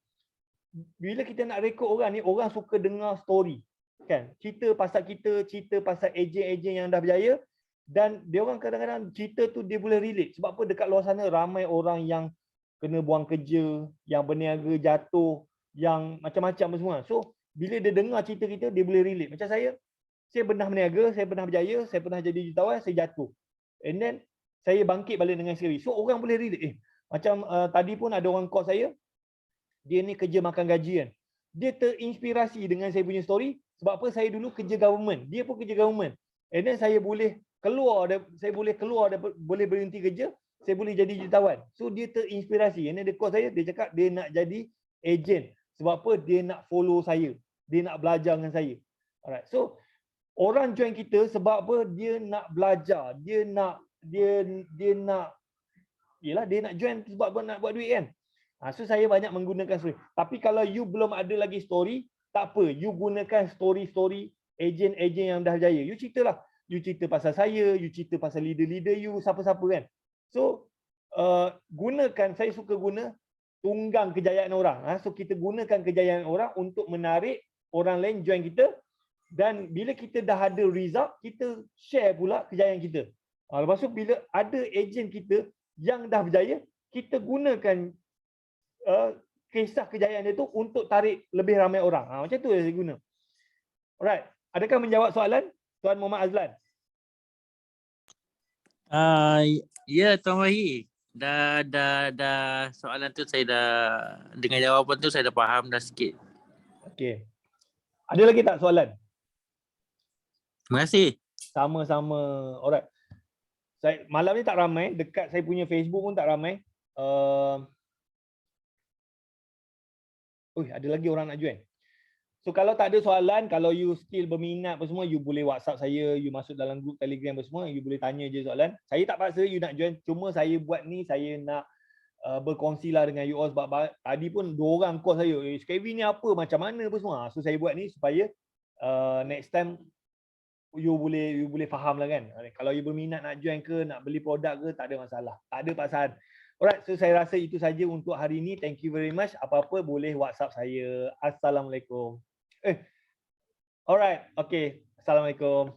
bila kita nak rekod orang ni, orang suka dengar story. Kan? Cerita pasal kita, cerita pasal ejen-ejen yang dah berjaya, dan dia orang kadang-kadang cerita tu dia boleh relate. Sebab apa, dekat luar sana ramai orang yang kena buang kerja, yang berniaga jatuh, yang macam-macam semua. So bila dia dengar cerita kita, dia boleh relate. Macam saya pernah berniaga, saya pernah berjaya, saya pernah jadi jutawan, saya jatuh. And then saya bangkit balik dengan SKV. So orang boleh relate. Macam tadi pun ada orang call saya, dia ni kerja makan gaji kan. Dia terinspirasi dengan saya punya story. Sebab apa, saya dulu kerja government, dia pun kerja government. And then saya boleh keluar, boleh berhenti kerja, saya boleh jadi jutawan. So dia terinspirasi. And then dia call saya, dia cakap dia nak jadi ejen. Sebab apa, dia nak follow saya, dia nak belajar dengan saya. Alright, so orang join kita sebab apa, dia nak belajar, dia nak join sebab nak buat duit kan. So saya banyak menggunakan story. Tapi kalau you belum ada lagi story, tak apa, you gunakan story ejen-ejen yang dah jaya. You ceritalah. You cerita pasal saya, you cerita pasal leader-leader you, siapa-siapa kan. So gunakan, saya suka guna tunggang kejayaan orang. So kita gunakan kejayaan orang untuk menarik orang lain join kita. Dan bila kita dah ada result, kita share pula kejayaan kita. Lepas tu bila ada ejen kita yang dah berjaya, kita gunakan kisah kejayaan dia tu untuk tarik lebih ramai orang. Macam tu saya guna. Alright. Adakah menjawab soalan Tuan Muhammad Azlan? Ya Tuan Wahid. Dah soalan tu saya dah, dengan jawapan tu saya dah faham dah sikit. Okey. Ada lagi tak soalan? Terima kasih. Sama-sama. Alright. Malam ni tak ramai, dekat saya punya Facebook pun tak ramai. Ada lagi orang nak join. So kalau tak ada soalan, kalau you still berminat apa semua, you boleh WhatsApp saya, you masuk dalam grup Telegram apa semua, you boleh tanya je soalan. Saya tak paksa you nak join, cuma saya buat ni saya nak berkongsilah dengan you all, sebab tadi pun 2 orang call saya, SKV ni apa, macam mana apa semua. So saya buat ni supaya next time you boleh faham lah kan. Kalau you berminat nak join ke, nak beli produk ke, tak ada masalah. Tak ada paksaan. Alright, so saya rasa itu saja untuk hari ini. Thank you very much. Apa-apa boleh WhatsApp saya. Assalamualaikum. Alright, okay. Assalamualaikum.